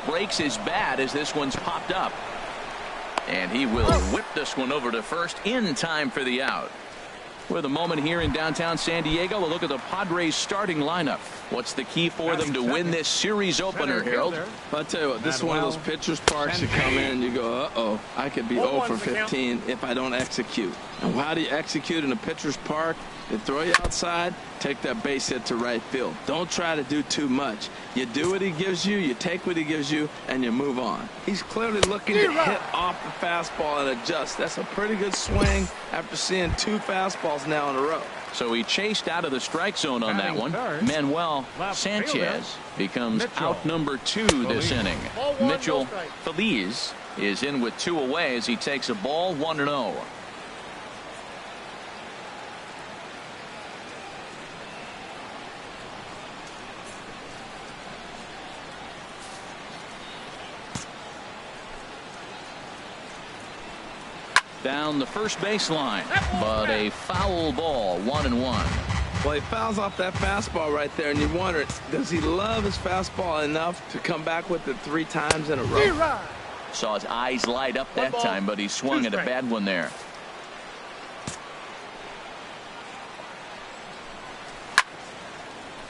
breaks his bat as this one's popped up. And he will whip this one over to first in time for the out. With a moment here in downtown San Diego, a look at the Padres starting lineup. What's the key for them to win this series opener, Harold? I'll tell you what, this is one of those pitcher's parks you come in and you go, uh-oh, I could be 0 for 15 if I don't execute. And how do you execute in a pitcher's park? They throw you outside, take that base hit to right field. Don't try to do too much. You do what he gives you, you take what he gives you, and you move on. He's clearly looking to hit off the fastball and adjust. That's a pretty good swing after seeing 2 fastballs now in a row. So he chased out of the strike zone on that one. Manuel Sanchez becomes out number 2 this inning. Mitchell Feliz is in with 2 away as he takes a ball 1-0. Down the first baseline, but a foul ball, 1-1. Well, he fouls off that fastball right there, and you wonder, does he love his fastball enough to come back with it 3 times in a row? Saw his eyes light up that time, but he swung at a bad one there.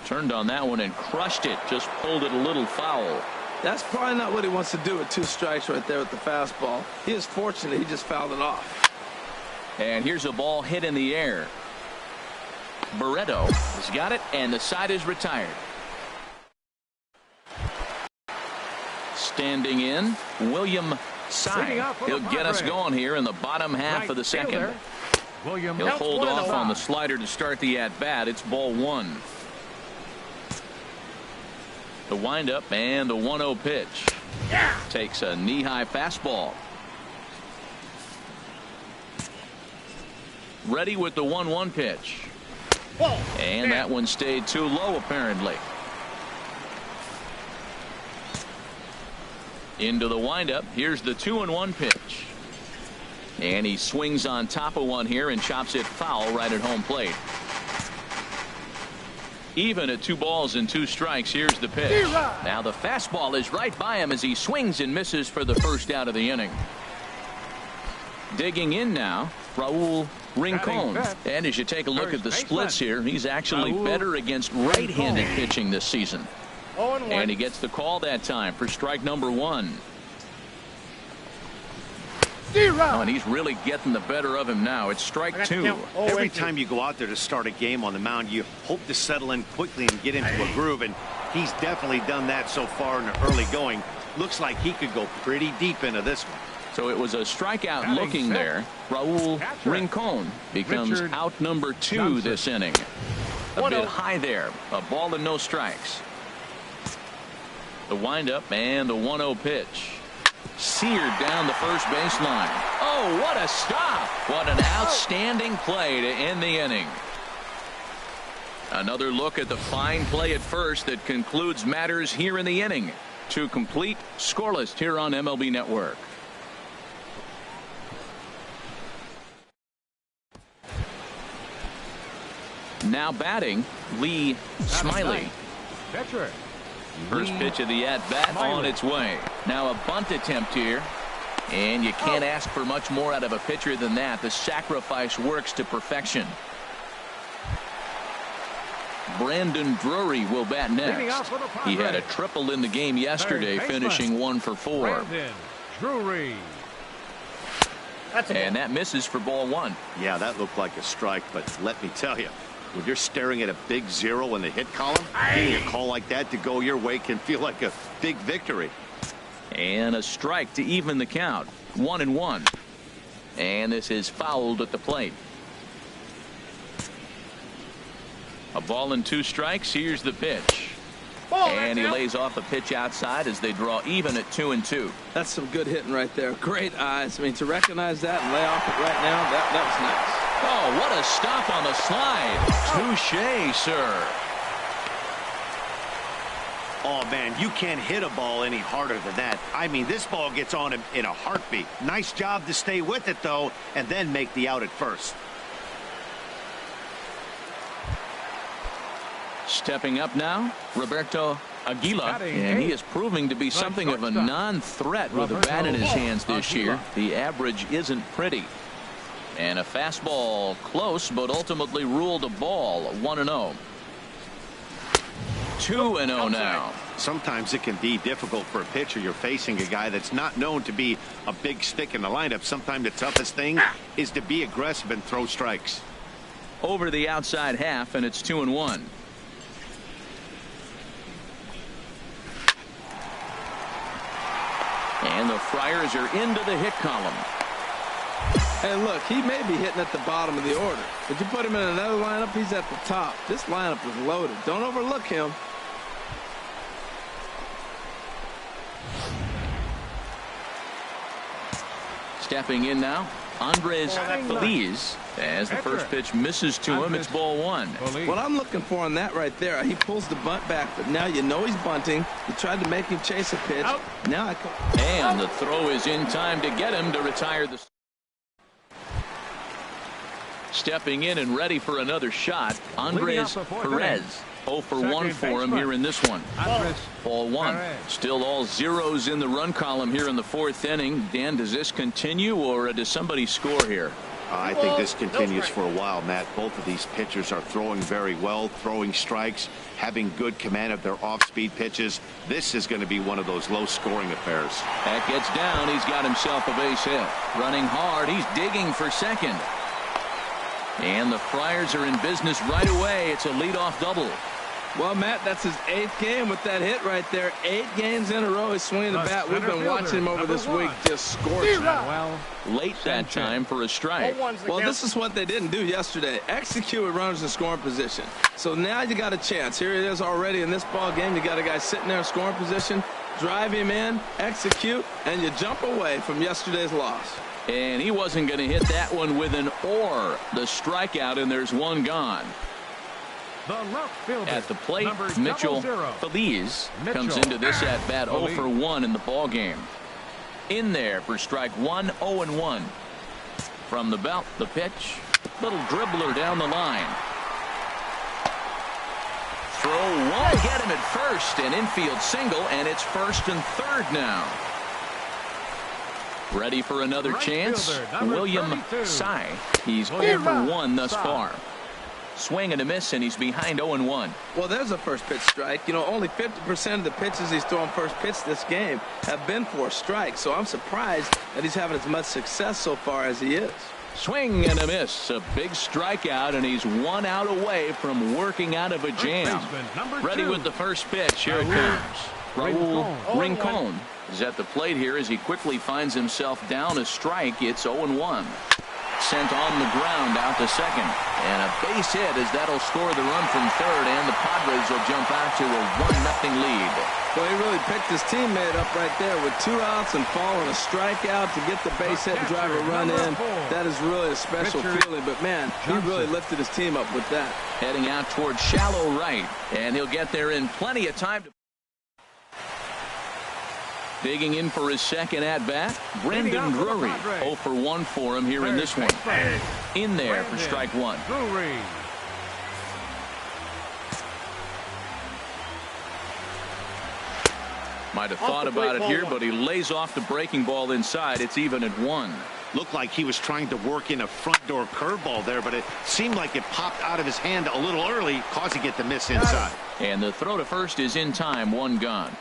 Turned on that one and crushed it, just pulled it a little foul. That's probably not what he wants to do with 2 strikes right there with the fastball. He is fortunate he just fouled it off. And here's a ball hit in the air. Barreto has got it, and the side is retired. Standing in, William Sy. He'll get us going here in the bottom half of the second. He'll hold off on the slider to start the at-bat. It's ball 1. The windup and the 1-0 pitch. Takes a knee-high fastball. Ready with the 1-1 pitch. And that one stayed too low apparently. Into the windup. Here's the 2-1 pitch. And he swings on top of one here and chops it foul right at home plate. Even at 2 balls and 2 strikes. Here's the pitch. Now the fastball is right by him as he swings and misses for the first out of the inning. Digging in now, Raul Rincon. And as you take a look at the splits here, he's actually better against right-handed pitching this season. And he gets the call that time for strike number 1. Oh, and he's really getting the better of him now. It's strike 2. Every time you go out there to start a game on the mound, you hope to settle in quickly and get into a groove, and he's definitely done that so far in the early going. Looks like he could go pretty deep into this one. So it was a strikeout looking there. Raul Rincon becomes out number 2 this inning. A bit high there. A ball and no strikes. The windup and the 1-0 pitch. Seared down the first baseline. Oh, what a stop. What an outstanding play to end the inning. Another look at the fine play at first that concludes matters here in the inning. 2 complete, scoreless here on MLB Network. Now batting, Lee Smiley. First pitch of the at-bat on its way. Now a bunt attempt here. And you can't ask for much more out of a pitcher than that. The sacrifice works to perfection. Brandon Drury will bat next. He had a triple in the game yesterday, finishing 1 for 4. And that misses for ball 1. Yeah, that looked like a strike, but let me tell you, when you're staring at a big 0 in the hit column, getting a call like that to go your way can feel like a big victory. And a strike to even the count. 1-1. And this is fouled at the plate. A ball and 2 strikes. Here's the pitch. And he lays off a pitch outside as they draw even at 2-2. That's some good hitting right there. Great eyes. I mean, to recognize that and lay off it right now, that was nice. Oh, what a stop on the slide. Touche, sir. Oh, man, you can't hit a ball any harder than that. I mean, this ball gets on him in a heartbeat. Nice job to stay with it, though, and then make the out at first. Stepping up now, Roberto Aguila, and he is proving to be something of a non-threat with a bat in his hands this year. The average isn't pretty. And a fastball close, but ultimately ruled a ball. 1-0. 2-0 now. Sometimes it can be difficult for a pitcher. You're facing a guy that's not known to be a big stick in the lineup. Sometimes the toughest thing is to be aggressive and throw strikes. Over the outside half, and it's 2-1. And the Friars are into the hit column. Hey, look, he may be hitting at the bottom of the order, but you put him in another lineup, he's at the top. This lineup is loaded. Don't overlook him. Stepping in now, Andres Feliz. As the first pitch misses to him, it's ball 1. What I'm looking for on that right there, he pulls the bunt back, but now you know he's bunting. You tried to make him chase a pitch. Now I can. And the throw is in time to get him to retire the. Stepping in and ready for another shot, Andres Perez. 0 for 1 for him here in this one. Ball 1. Still all zeros in the run column here in the 4th inning. Dan, does this continue, or does somebody score here? I think this continues for a while, Matt. Both of these pitchers are throwing very well, throwing strikes, having good command of their off-speed pitches. This is going to be one of those low-scoring affairs. That gets down. He's got himself a base hit. Running hard. He's digging for second. And the Friars are in business right away. It's a leadoff double. Well, Matt, that's his 8th game with that hit right there. 8 games in a row he's swinging the bat. We've been watching him over this week just scorch. Late that time for a strike. Well, this is what they didn't do yesterday. Execute with runners in scoring position. So now you got a chance. Here it is already in this ball game. You got a guy sitting there in scoring position. Drive him in, execute, and you jump away from yesterday's loss. And he wasn't going to hit that one with an or. The strikeout, and there's one gone. At the plate, Mitchell Feliz comes into this at bat 0 for 1 in the ball game. In there for strike 1, 0-1. From the belt, the pitch, little dribbler down the line. Throw one, get him at first, an infield single, and it's 1st and 3rd now. Ready for another chance, William Sy. He's 0 for 1 thus far. Swing and a miss, and he's behind 0-1. Well, there's a first pitch strike. You know, only 50% of the pitches he's throwing first pitch this game have been for a strike. So I'm surprised that he's having as much success so far as he is. Swing and a miss. A big strikeout, and he's 1 out away from working out of a jam. Ready with the first pitch. Here it comes. Raul Rincon is at the plate here as he quickly finds himself down a strike. It's 0-1. Sent on the ground out to second, and a base hit as that'll score the run from third, and the Padres will jump out to a 1-0 lead. Well, he really picked his teammate up right there with 2 outs and following a strikeout to get the base hit and drive a run in. That is really a special feeling, but man, he really lifted his team up with that. Heading out towards shallow right, and he'll get there in plenty of time to. Digging in for his second at-bat, Brendan Drury. 0 for 1 for him here in this one. In there for strike 1. Might have thought about it here, but he lays off the breaking ball inside. It's even at 1. Looked like he was trying to work in a front door curveball there, but it seemed like it popped out of his hand a little early, causing it to miss inside. And the throw to first is in time. 1 gone.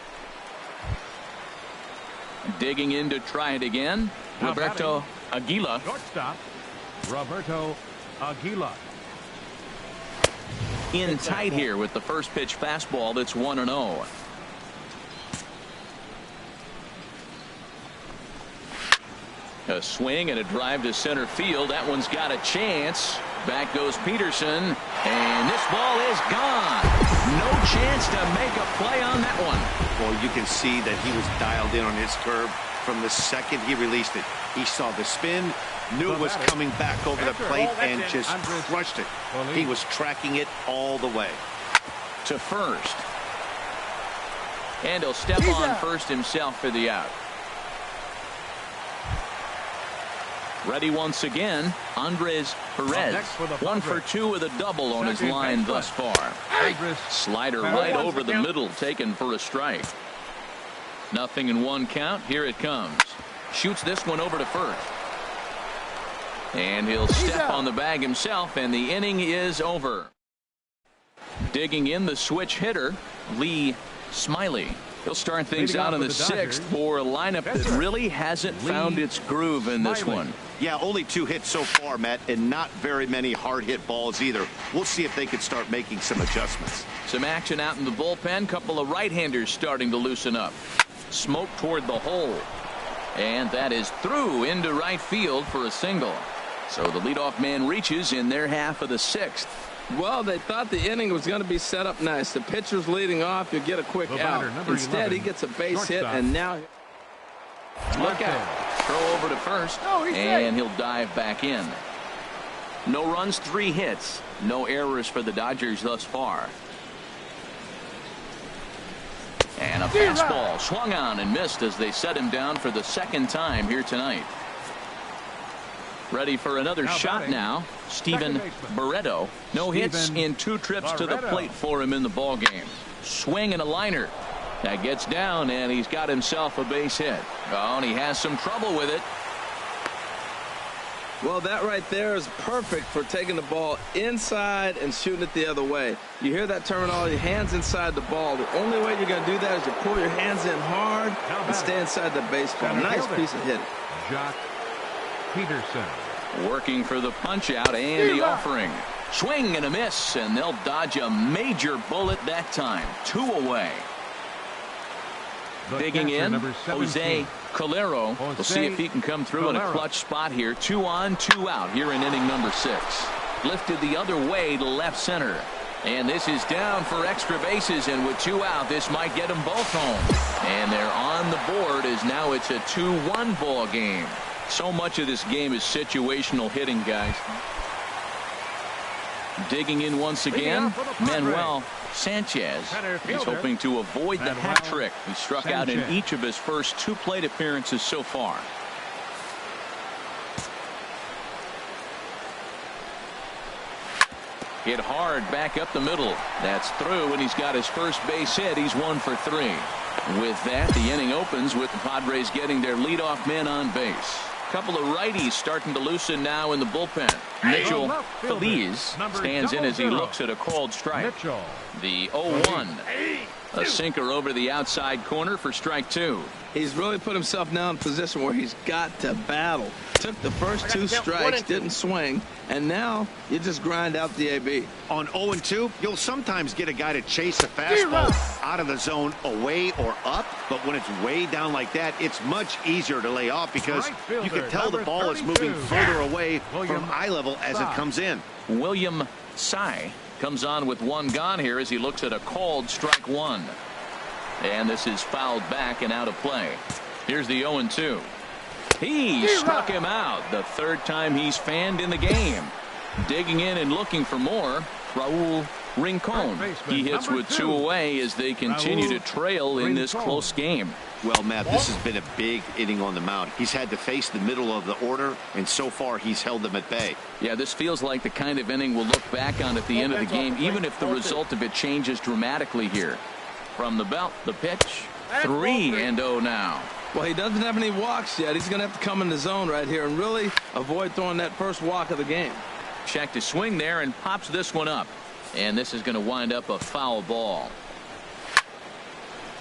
Digging in to try it again, Roberto Aguila. Shortstop, Roberto Aguila. In tight here with the first pitch fastball that's 1-0. A swing and a drive to center field. That one's got a chance. Back goes Peterson, and this ball is gone. No chance to make a play on that one. Well, you can see that he was dialed in on his curve from the second he released it. He saw the spin, knew it was coming back over the plate, and just crushed it. He was tracking it all the way. To first. And he'll step on first himself for the out. Ready once again, Andres Perez. 1 for 2 with a double on his line thus far. Slider right over the middle, taken for a strike. 0-1 count. Here it comes. Shoots this one over to first. And he'll step on the bag himself, and the inning is over. Digging in the switch hitter, Lee Smiley. He'll start things out in the 6th for a lineup that really hasn't found its groove in this one. Yeah, only 2 hits so far, Matt, and not very many hard hit balls either. We'll see if they can start making some adjustments. Some action out in the bullpen. Couple of right-handers starting to loosen up. Smoke toward the hole. And that is through into right field for a single. So the leadoff man reaches in their half of the 6th. Well, they thought the inning was going to be set up nice. The pitcher's leading off. You get a quick out. Instead, he gets a base hit, and now look out. Throw over to first, and he'll dive back in. No runs, 3 hits. No errors for the Dodgers thus far. And a fastball swung on and missed as they set him down for the 2nd time here tonight. Ready for another shot now. Steven Barreto. No hits in 2 trips to the plate for him in the ball game. Swing and a liner. That gets down, and he's got himself a base hit. Oh, and he has some trouble with it. Well, that right there is perfect for taking the ball inside and shooting it the other way. You hear that terminology, hands inside the ball. The only way you're going to do that is you pull your hands in hard and stay inside the baseball. Nice piece of hitting. Jock Peterson. Working for the punch out and the offering. Swing and a miss, and they'll dodge a major bullet that time. 2 away. Digging in, Jose Calero. We'll see if he can come through in a clutch spot here. 2 on, 2 out here in inning number 6. Lifted the other way to left center. And this is down for extra bases, and with 2 out, this might get them both home. And they're on the board as now it's a 2-1 ball game. So much of this game is situational hitting, guys. Digging in once again, Manuel Sanchez. He's hoping to avoid the hat trick. He struck out in each of his first 2 plate appearances so far. Hit hard back up the middle. That's through, and he's got his first base hit. He's 1 for 3. With that, the inning opens with the Padres getting their leadoff man on base. Couple of righties starting to loosen now in the bullpen. Mitchell Feliz stands in as he looks at a called strike. The 0-1. A sinker over the outside corner for strike 2. He's really put himself now in a position where he's got to battle. Took the first 2 strikes, didn't swing, and now you just grind out the AB. On 0-2, you'll sometimes get a guy to chase a fastball out of the zone away or up, but when it's way down like that, it's much easier to lay off because you can tell the ball is moving further away from eye level as it comes in. William Sy comes on with 1 gone here as he looks at a called strike 1. And this is fouled back and out of play. Here's the 0-2. He struck him out. The 3rd time he's fanned in the game. Digging in and looking for more, Raul Rincon. He hits with 2 away as they continue to trail in this close game. Well, Matt, this has been a big inning on the mound. He's had to face the middle of the order, and so far he's held them at bay. Yeah, this feels like the kind of inning we'll look back on at the end of the game, even if the result of it changes dramatically here. From the belt, the pitch, 3-0 now. Well, he doesn't have any walks yet. He's going to have to come in the zone right here and really avoid throwing that first walk of the game. Checked his swing there and pops this one up. And this is going to wind up a foul ball.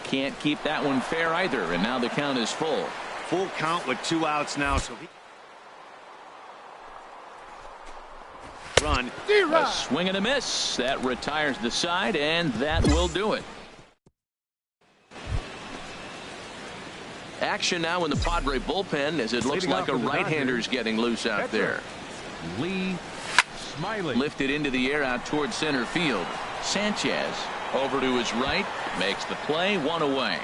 Can't keep that one fair either, and now the count is full. Full count with 2 outs now. So run. A swing and a miss. That retires the side, and that will do it. Action now in the Padre bullpen as it looks like a right-hander's getting loose out there. Lee Smiley. Lifted into the air out towards center field. Sanchez over to his right, makes the play, 1 away.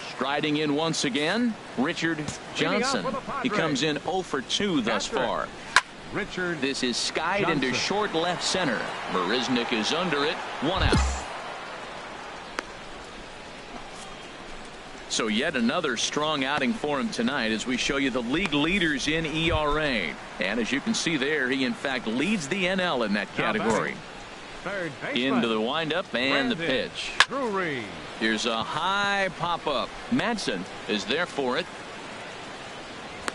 Striding in once again, Richard Johnson. He comes in 0 for 2 thus far. This is skied into short left center. Marisnik is under it, 1 out. So yet another strong outing for him tonight as we show you the league leaders in ERA. And as you can see there, he in fact leads the NL in that category. Into the windup and the pitch. Here's a high pop-up. Madsen is there for it.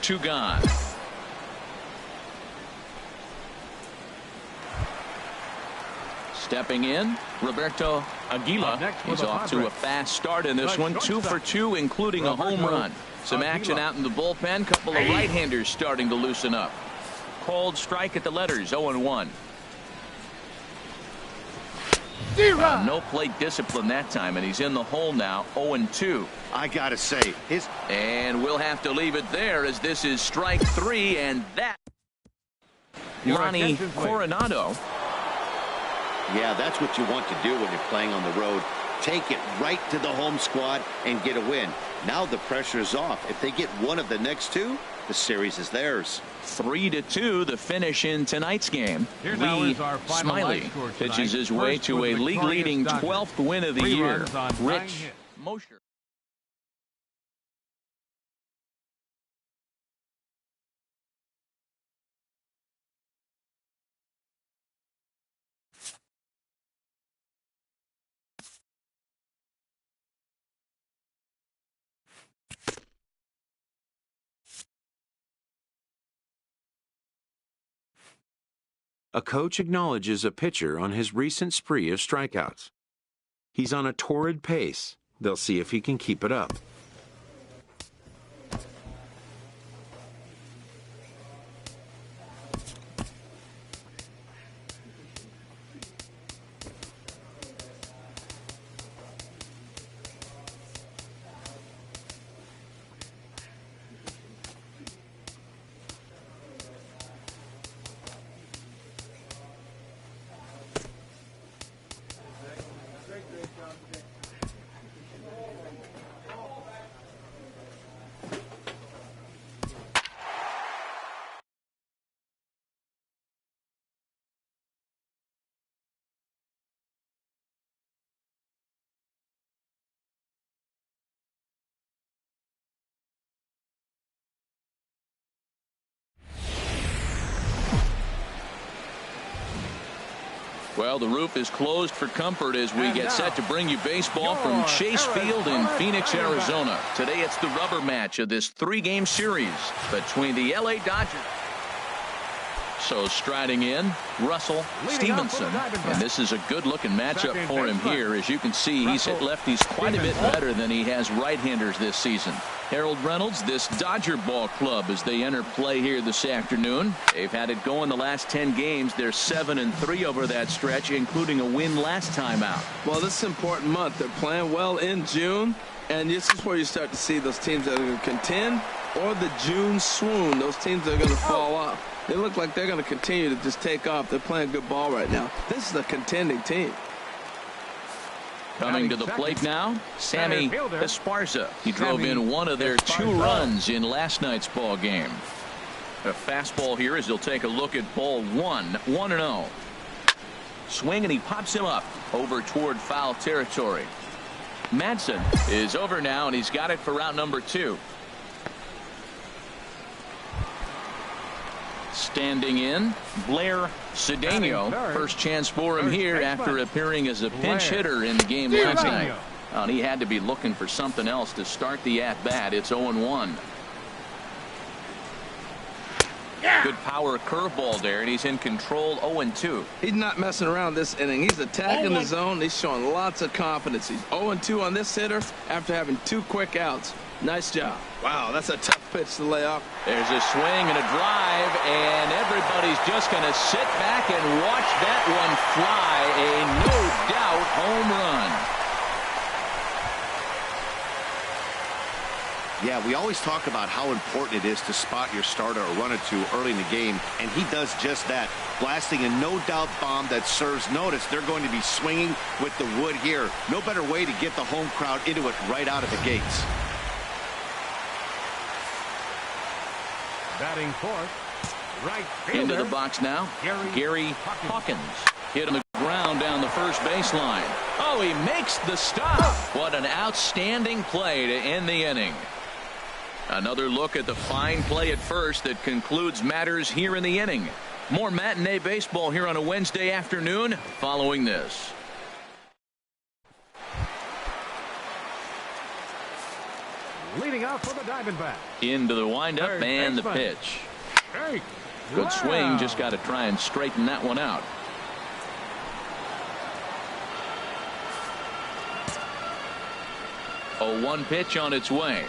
2 gone. Stepping in, Roberto Aguila. He's off to a fast start in this one. 2 for 2, including a home run. Some action out in the bullpen. Couple of right-handers starting to loosen up. Called strike at the letters, 0-1. No plate discipline that time, and he's in the hole now, 0-2. I gotta say, and we'll have to leave it there as this is strike 3, and that. Lonnie Coronado. Yeah, that's what you want to do when you're playing on the road. Take it right to the home squad and get a win. Now the pressure is off. If they get one of the next 2, the series is theirs. 3-2 the finish in tonight's game. Lee Smiley pitches his way to a league-leading 12th win of the year. Rich Mosher. A coach acknowledges a pitcher on his recent spree of strikeouts. He's on a torrid pace. They'll see if he can keep it up. Well, the roof is closed for comfort as we get set to bring you baseball from Chase Field in Phoenix, Arizona. Today it's the rubber match of this 3-game series between the LA Dodgers. So striding in, Russell Stevenson. And this is a good-looking matchup for him here. As you can see, he's hit lefties quite a bit better than he has right-handers this season. Harold Reynolds, this Dodger ball club as they enter play here this afternoon. They've had it going the last 10 games. They're 7-3 over that stretch, including a win last time out. Well, this is an important month. They're playing well in June, and this is where you start to see those teams that are going to contend or the June swoon, those teams that are going to fall off. They look like they're going to continue to just take off. They're playing good ball right now. This is a contending team. Coming to the plate now, Sammy Esparza. He drove in one of their 2 runs in last night's ball game. A fastball here as he'll take a look at ball 1, 1-0. Swing and he pops him up over toward foul territory. Madsen is over now and he's got it for route number 2. Standing in, Blair Cedeno. First chance for him here after appearing as a pinch hitter in the game last night. And he had to be looking for something else to start the at-bat. It's 0-1. Good power curveball there, and he's in control. 0-2. He's not messing around this inning. He's attacking the zone. He's showing lots of confidence. He's 0-2 on this hitter after having 2 quick outs. Nice job. Wow, that's a tough pitch to lay off. There's a swing and a drive, and everybody's just going to sit back and watch that one fly. A no-doubt home run. Yeah, we always talk about how important it is to spot your starter or run or 2 early in the game, and he does just that, blasting a no-doubt bomb that serves notice. They're going to be swinging with the wood here. No better way to get the home crowd into it right out of the gates. Batting fourth, right fielder. Into the box now, Gary Hawkins. Hit on the ground down the first baseline. Oh, he makes the stop. What an outstanding play to end the inning. Another look at the fine play at first that concludes matters here in the inning. More matinee baseball here on a Wednesday afternoon following this. Leading out for the Diamondbacks. Into the windup and the pitch. Good swing, just got to try and straighten that one out. A 1 pitch on its way.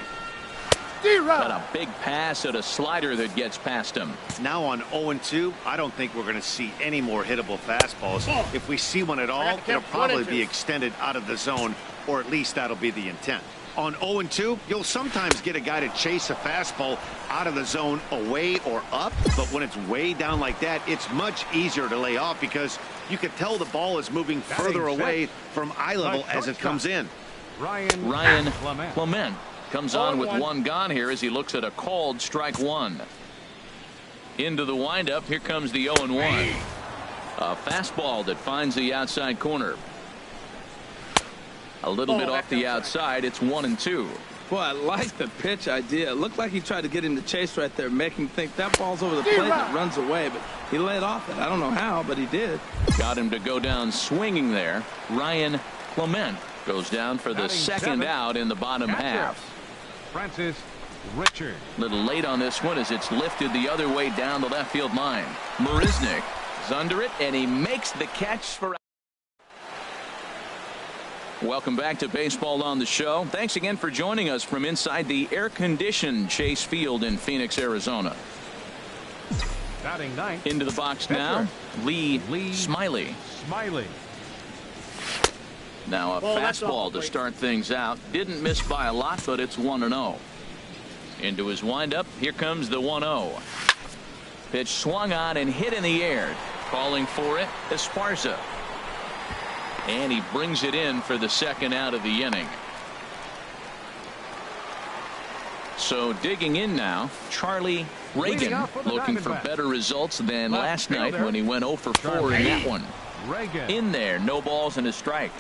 Got a big pass at a slider that gets past him. Now on 0-2, I don't think we're going to see any more hittable fastballs. If we see one at all, it'll probably be extended out of the zone, or at least that'll be the intent. On 0-2, you'll sometimes get a guy to chase a fastball out of the zone away or up, but when it's way down like that, it's much easier to lay off because you can tell the ball is moving further away from eye level as it comes in. Ryan Clement comes on with 1 gone here as he looks at a called strike 1. Into the windup, here comes the 0-1. A fastball that finds the outside corner. A little bit off the outside. It's 1-2. Boy, I like the pitch idea. It looked like he tried to get him to chase right there, make him think that ball's over the plate and it runs away, but he laid off it. I don't know how, but he did. Got him to go down swinging there. Ryan Clement goes down for the second out in the bottom half. Francis Richard. Little late on this one as it's lifted the other way down the left field line. Marisnick is under it, and he makes the catch for. Welcome back to Baseball on the Show. Thanks again for joining us from inside the air-conditioned Chase Field in Phoenix, Arizona. Batting ninth. Into the box now, Lee Smiley. Now a fastball to start things out. Didn't miss by a lot, but it's 1-0. Into his windup, here comes the 1-0. Pitch swung on and hit in the air. Calling for it, Esparza. And he brings it in for the second out of the inning. So digging in now, Charlie Reagan looking for better results than last night when he went 0 for 4 in that one. In there, no balls and a strike.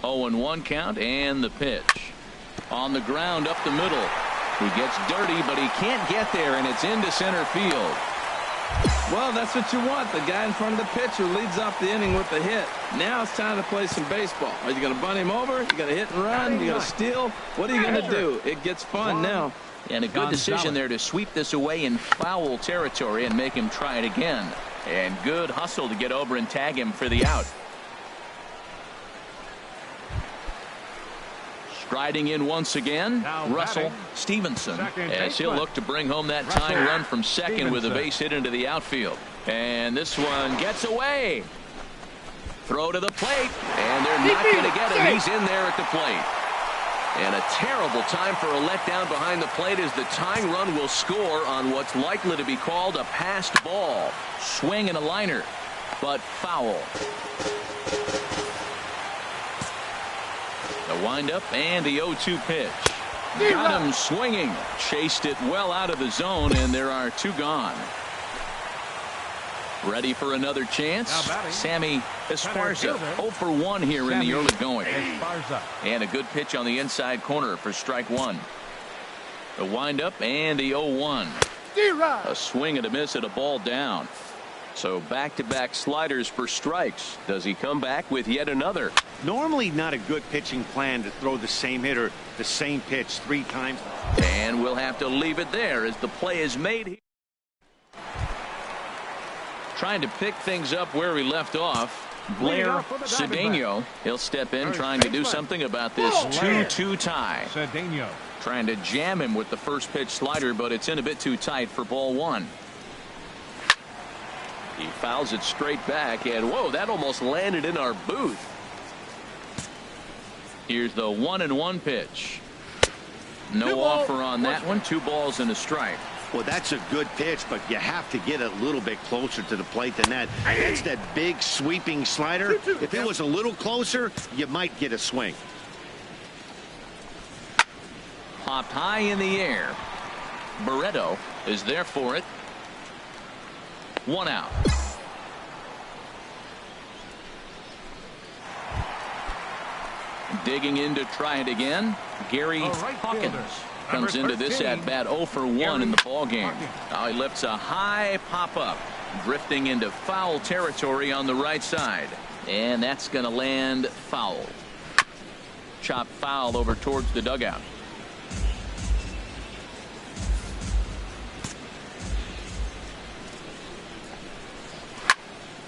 0-1 count and the pitch. On the ground up the middle. He gets dirty, but he can't get there, and it's into center field. Well, that's what you want. The guy in front of the pitcher leads off the inning with the hit. Now it's time to play some baseball. Are you going to bunt him over? You going to hit and run? You going to steal? What are you going to do? It gets fun now. And a good decision there to sweep this away in foul territory and make him try it again. And good hustle to get over and tag him for the out. Striding in once again, Russell Stevenson, as he'll look to bring home that tying run from second with a base hit into the outfield. And this one gets away. Throw to the plate, and they're not going to get him. He's in there at the plate. And a terrible time for a letdown behind the plate as the tying run will score on what's likely to be called a passed ball. Swing and a liner, but foul. The windup and the 0-2 pitch. Got him swinging. Chased it well out of the zone, and there are 2 gone. Ready for another chance. Sammy Esparza 0 for 1 here in the early going. And a good pitch on the inside corner for strike 1. The windup and the 0-1. A swing and a miss at a ball down. So back-to-back sliders for strikes. Does he come back with yet another? Normally not a good pitching plan to throw the same hitter the same pitch 3 times. And we'll have to leave it there as the play is made. Trying to pick things up where we left off. Blair Cedeno. He'll step in trying to do something about this 2-2 tie. Trying to jam him with the first pitch slider, but it's in a bit too tight for ball 1. He fouls it straight back, and whoa, that almost landed in our booth. Here's the 1-1 pitch. No offer on that one. 2 balls and a strike. Well, that's a good pitch, but you have to get a little bit closer to the plate than that. That's that big sweeping slider. If it was a little closer, you might get a swing. Popped high in the air. Barreto is there for it. 1 out. Digging in to try it again, Gary Hawkins comes into this at bat 0 for 1 in the ball game. Now he lifts a high pop up, drifting into foul territory on the right side, and that's going to land foul. Chop foul over towards the dugout.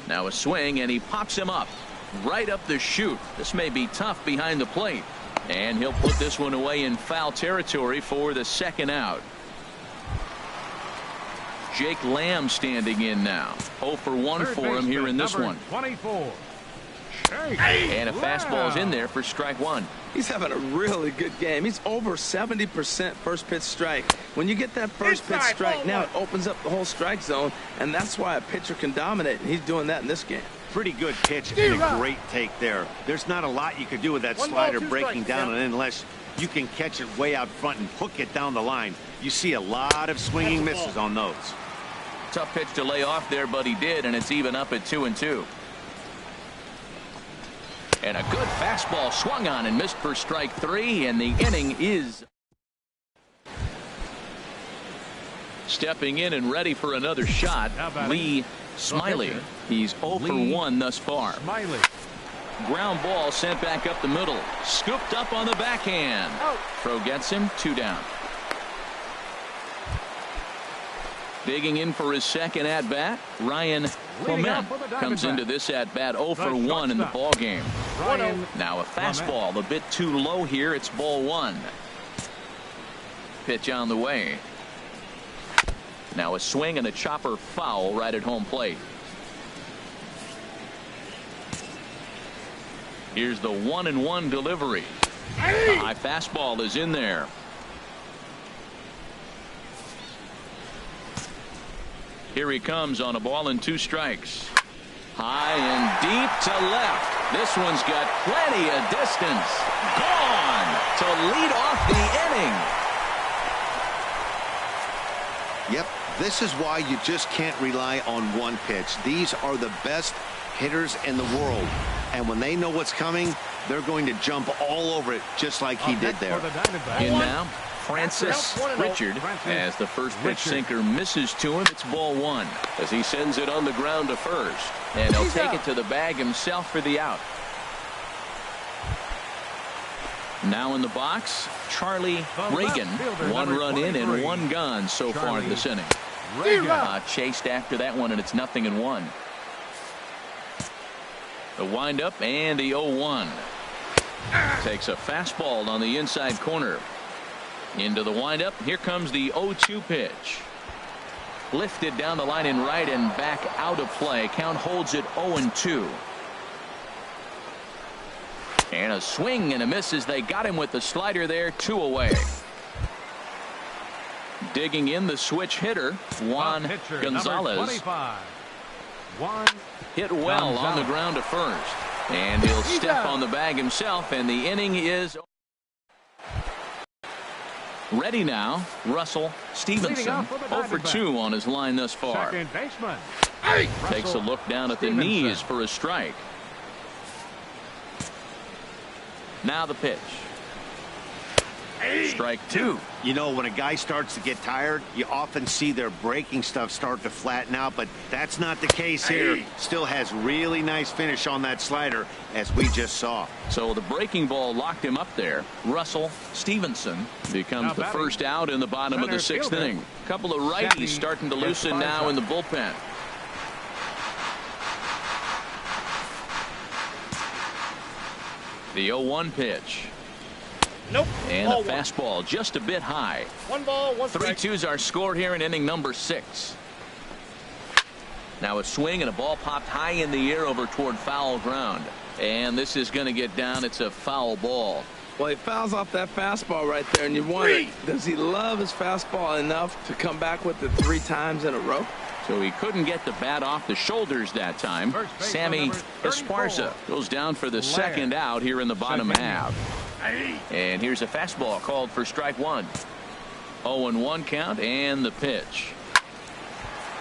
Now a swing, and he pops him up right up the chute. This may be tough behind the plate, and he'll put this one away in foul territory for the second out. Jake Lamb standing in now. 0 for 1 for him here in this one. 24. And a fastball's in there for strike one. He's having a really good game. He's over 70% first pitch strike. When you get that first pitch strike, now it opens up the whole strike zone, and that's why a pitcher can dominate, and he's doing that in this game. Pretty good pitch and a great take there. There's not a lot you could do with that slider breaking down unless you can catch it way out front and hook it down the line. You see a lot of swinging misses on those. Tough pitch to lay off there, but he did, and it's even up at 2-2. And a good fastball swung on and missed for strike 3, and the inning is stepping in and ready for another shot. Lee Smiley. He's 0 for 1 thus far. Smiley. Ground ball sent back up the middle. Scooped up on the backhand. Throw gets him, 2 down. Digging in for his second at bat, Ryan Clement comes into this at bat 0 for 1 in the ball game. Now a fastball a bit too low here. It's ball 1. Pitch on the way. Now a swing and a chopper foul right at home plate. Here's the 1-1 delivery. The high fastball is in there. Here he comes on a ball and 2 strikes. High and deep to left. This one's got plenty of distance. Gone to lead off the inning. Yep, this is why you just can't rely on one pitch. These are the best hitters in the world, and when they know what's coming, they're going to jump all over it just like he did there. In now, Francis Richard, as the first pitch sinker misses to him. It's ball 1 as he sends it on the ground to first, and he'll take it to the bag himself for the out. Now in the box, Charlie Reagan. 1 run in and 1 gone so far in this inning. Chased after that one, and it's 0-1. The windup and the 0-1. Takes a fastball on the inside corner. Into the windup. Here comes the 0-2 pitch. Lifted down the line in right and back out of play. Count holds it 0-2. And a swing and a miss as they got him with the slider there. 2 away. Digging in the switch hitter, Juan Gonzalez. Hit well on the ground to first. And he'll step on the bag himself, and the inning is ready now. Russell Stevenson, 0 for 2 on his line thus far. Takes a look down at the knees for a strike. Now the pitch. Strike 2. You know, when a guy starts to get tired, you often see their breaking stuff start to flatten out, but that's not the case here. Still has really nice finish on that slider, as we just saw. So the breaking ball locked him up there. Russell Stevenson becomes the first out in the bottom of the 6th inning. A couple of righties starting to loosen now in the bullpen. The 0-1 pitch. Nope. And a fastball just a bit high. 1 ball, 1 strike. 3-2's our score here in inning number 6. Now a swing and a ball popped high in the air over toward foul ground. And this is going to get down. It's a foul ball. Well, he fouls off that fastball right there, and you wonder, does he love his fastball enough to come back with it 3 times in a row? So he couldn't get the bat off the shoulders that time. Sammy Esparza goes down for the second out here in the bottom half. And here's a fastball called for strike 1. 0-1 count and the pitch.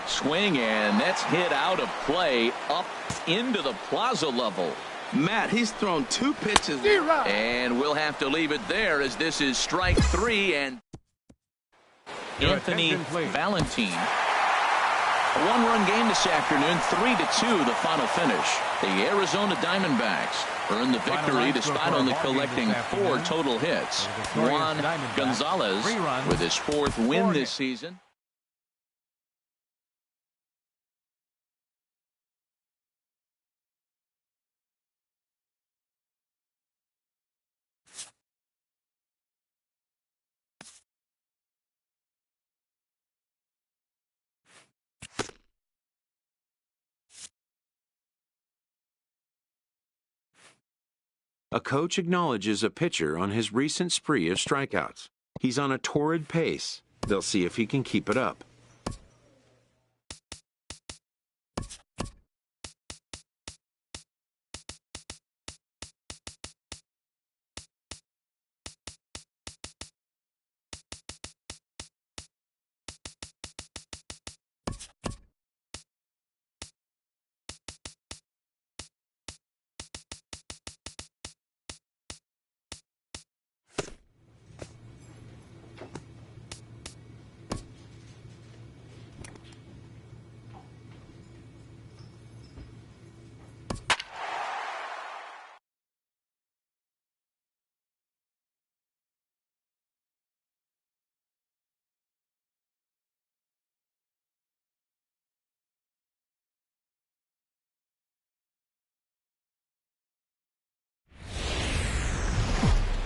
Swing, and that's hit out of play up into the plaza level. Matt, he's thrown 2 pitches. And we'll have to leave it there as this is strike 3. And Anthony Valentine. A one-run game this afternoon, 3-2 the final finish. The Arizona Diamondbacks earned the victory despite only collecting 4 total hits. Juan Gonzalez with his 4th win this season. A coach acknowledges a pitcher on his recent spree of strikeouts. He's on a torrid pace. They'll see if he can keep it up.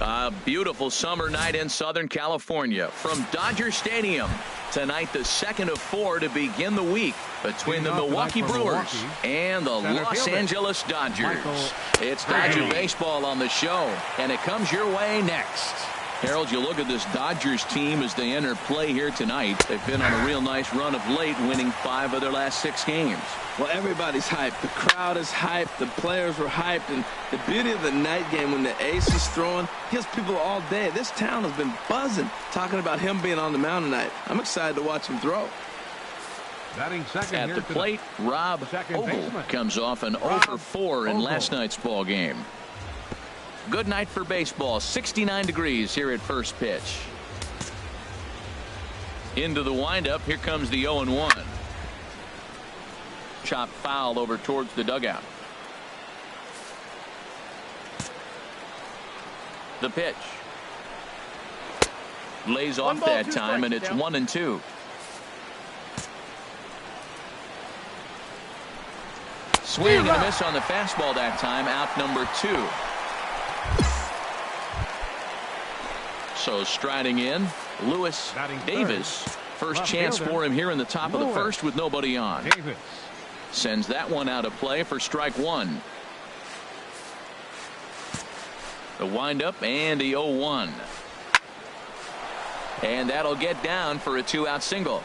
A beautiful summer night in Southern California from Dodger Stadium. Tonight, the second of 4 to begin the week between the Milwaukee Brewers and the Los Angeles Dodgers. It's Dodger baseball on the show, and it comes your way next. Harold, you look at this Dodgers team as they enter play here tonight. They've been on a real nice run of late, winning 5 of their last 6 games. Well, everybody's hyped. The crowd is hyped. The players were hyped. And the beauty of the night game when the ace is throwing gives people all day. This town has been buzzing talking about him being on the mound tonight. I'm excited to watch him throw. At the plate, Rob Ogle comes off an 0-for-4 in last night's ball game. Good night for baseball. 69 degrees here at first pitch. Into the windup. Here comes the 0-1. Chop foul over towards the dugout. The pitch. Lays off that time, and it's 1-2. Swing and a miss on the fastball that time. Out number 2. So striding in, Lewis Davis. First chance for him here in the top of the first with nobody on. Sends that one out of play for strike 1. The windup and the 0-1. And that'll get down for a 2-out single.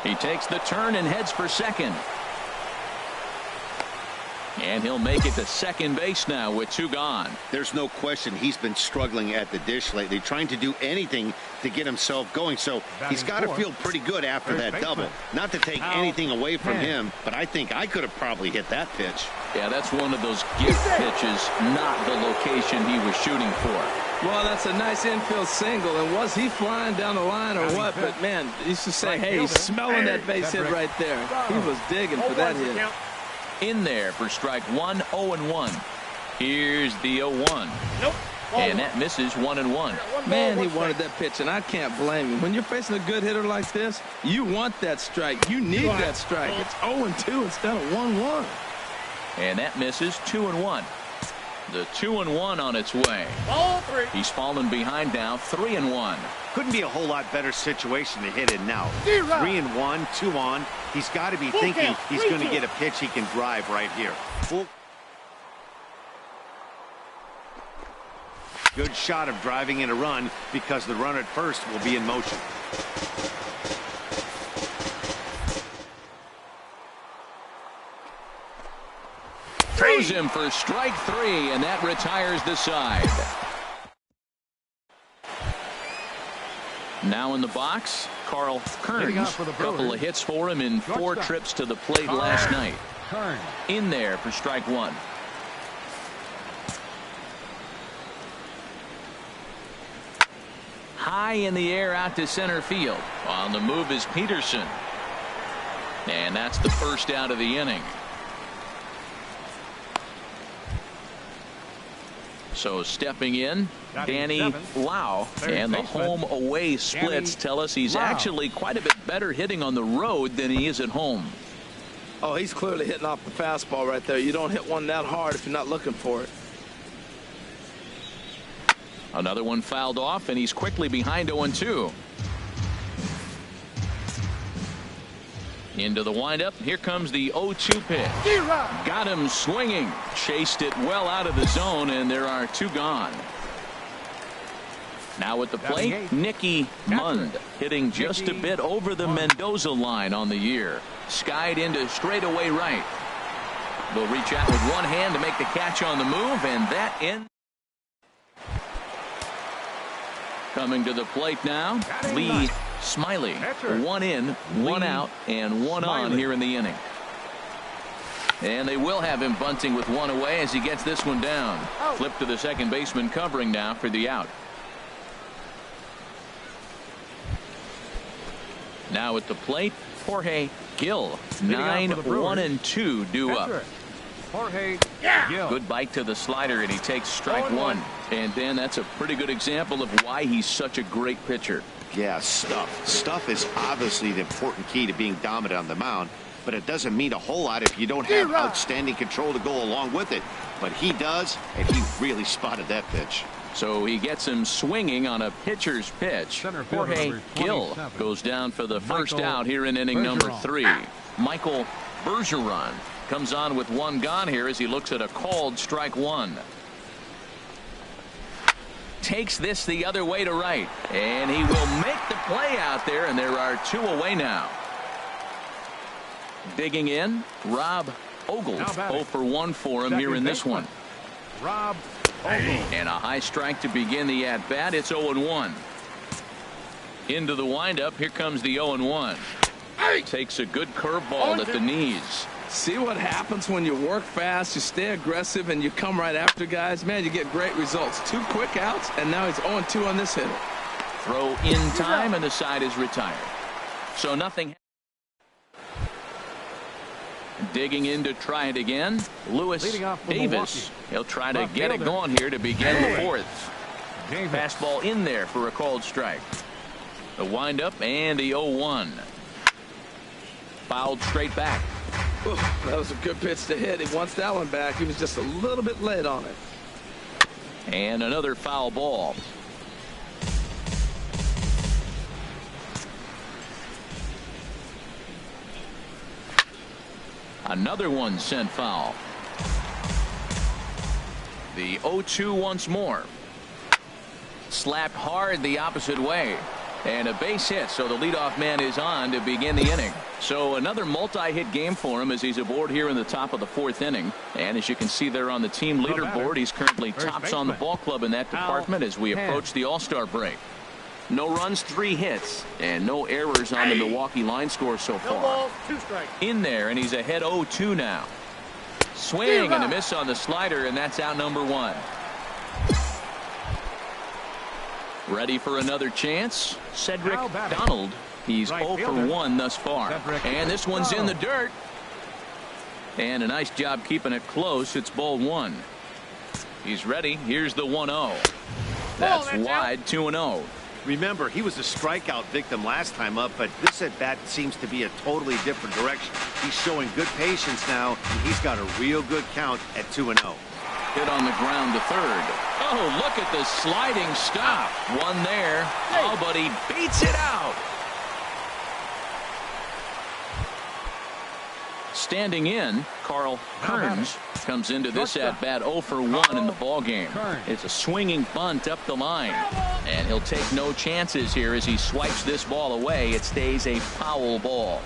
He takes the turn and heads for second. And he'll make it to second base now with 2 gone. There's no question he's been struggling at the dish lately, trying to do anything to get himself going. So he's got to feel pretty good after that double. Not to take anything away from him, but I think I could have probably hit that pitch. Yeah, that's one of those gift pitches, not the location he was shooting for. Well, that's a nice infield single. And was he flying down the line or what? But, man, you should say, hey, he's smelling that base hit right there. He was digging for that hit. In there for strike 1, 0-1. Here's the 0-1. Nope. And that misses 1-1. Man, he wanted that pitch, and I can't blame him. When you're facing a good hitter like this, you want that strike. You need that strike. It's 0-2 instead of 1-1. And that misses 2-1. The 2-1 on its way. Ball 3. He's fallen behind now, 3-1. Couldn't be a whole lot better situation to hit it now. 3-1, 2 on. He's got to be thinking he's going to get a pitch he can drive right here. Good shot of driving in a run because the runner at first will be in motion. Throws him for strike 3, and that retires the side. Now in the box, Carl Kearns. Couple of hits for him in 4 trips to the plate last night. In there for strike 1. high in the air out to center field. On the move is Peterson. And that's the first out of the inning. So stepping in, Danny Lau, and the home-away splits tell us he's actually quite a bit better hitting on the road than he is at home. Oh, he's clearly hitting off the fastball right there. You don't hit one that hard if you're not looking for it. Another one fouled off, and he's quickly behind 0-2. Into the windup. Here comes the 0-2 pitch. Got him swinging. Chased it well out of the zone, and there are 2 gone. Now at the plate, Nicky Mund, hitting just a bit over the Mendoza line on the year. Skied into straightaway right. Will reach out with one hand to make the catch on the move, and that ends. Coming to the plate now, Lee Smiley. 1 in, 1 out, and 1 on here in the inning. And they will have him bunting with 1 away as he gets this one down. Flip to the second baseman covering now for the out. Now at the plate, Jorge Gill. 9-1-2 due up. Jorge Gill. Good bite to the slider, and he takes strike 1. And then that's a pretty good example of why he's such a great pitcher. Yeah, stuff. Stuff is obviously the important key to being dominant on the mound, but it doesn't mean a whole lot if you don't have outstanding control to go along with it. But he does, and he really spotted that pitch. So he gets him swinging on a pitcher's pitch. Jorge Gill goes down for the first out here in inning number 3. Michael Bergeron comes on with 1 gone here as he looks at a called strike 1. Takes this the other way to right, and he will make the play out there, and there are 2 away now. Digging in, Rob Ogle. 0 for 1 for him here in this one. Rob Ogle. And a high strike to begin the at-bat. It's 0-1. Into the windup. Here comes the 0-1. Takes a good curveball at the knees. See what happens when you work fast, you stay aggressive, and you come right after guys? Man, you get great results. 2 quick outs, and now he's 0-2 on this hitter. Throw in time, and the side is retired. So nothing. Digging in to try it again, Lewis Davis. He'll try to get it going here to begin the 4th. Fastball in there for a called strike. The windup and the 0-1. Fouled straight back. Ooh, that was a good pitch to hit. He wants that one back. He was just a little bit late on it. And another foul ball. Another one sent foul. The 0-2 once more. Slapped hard the opposite way. And a base hit, so the leadoff man is on to begin the inning. So another multi-hit game for him as he's aboard here in the top of the 4th inning. And as you can see there on the team leaderboard, he's currently tops on the ball club in that department as we approach the All-Star break. No runs, 3 hits, and no errors on the Milwaukee line score so far. 2 balls, 2 strikes. In there, and he's ahead 0-2 now. Swing and a miss on the slider, and that's out number 1. Ready for another chance? Cedric Donald. He's 0 for 1 thus far. And this one's in the dirt. And a nice job keeping it close. It's ball 1. He's ready. Here's the 1-0. That's wide, 2-0. Remember, he was a strikeout victim last time up, but this at-bat seems to be a totally different direction. He's showing good patience now, and he's got a real good count at 2-0. Hit on the ground to third. Oh, look at the sliding stop. 1 there. Oh, but he beats it out. Standing in, Carl Kearns comes into this at-bat 0 for 1 in the ballgame. It's a swinging bunt up the line. And he'll take no chances here as he swipes this ball away. It stays a foul ball.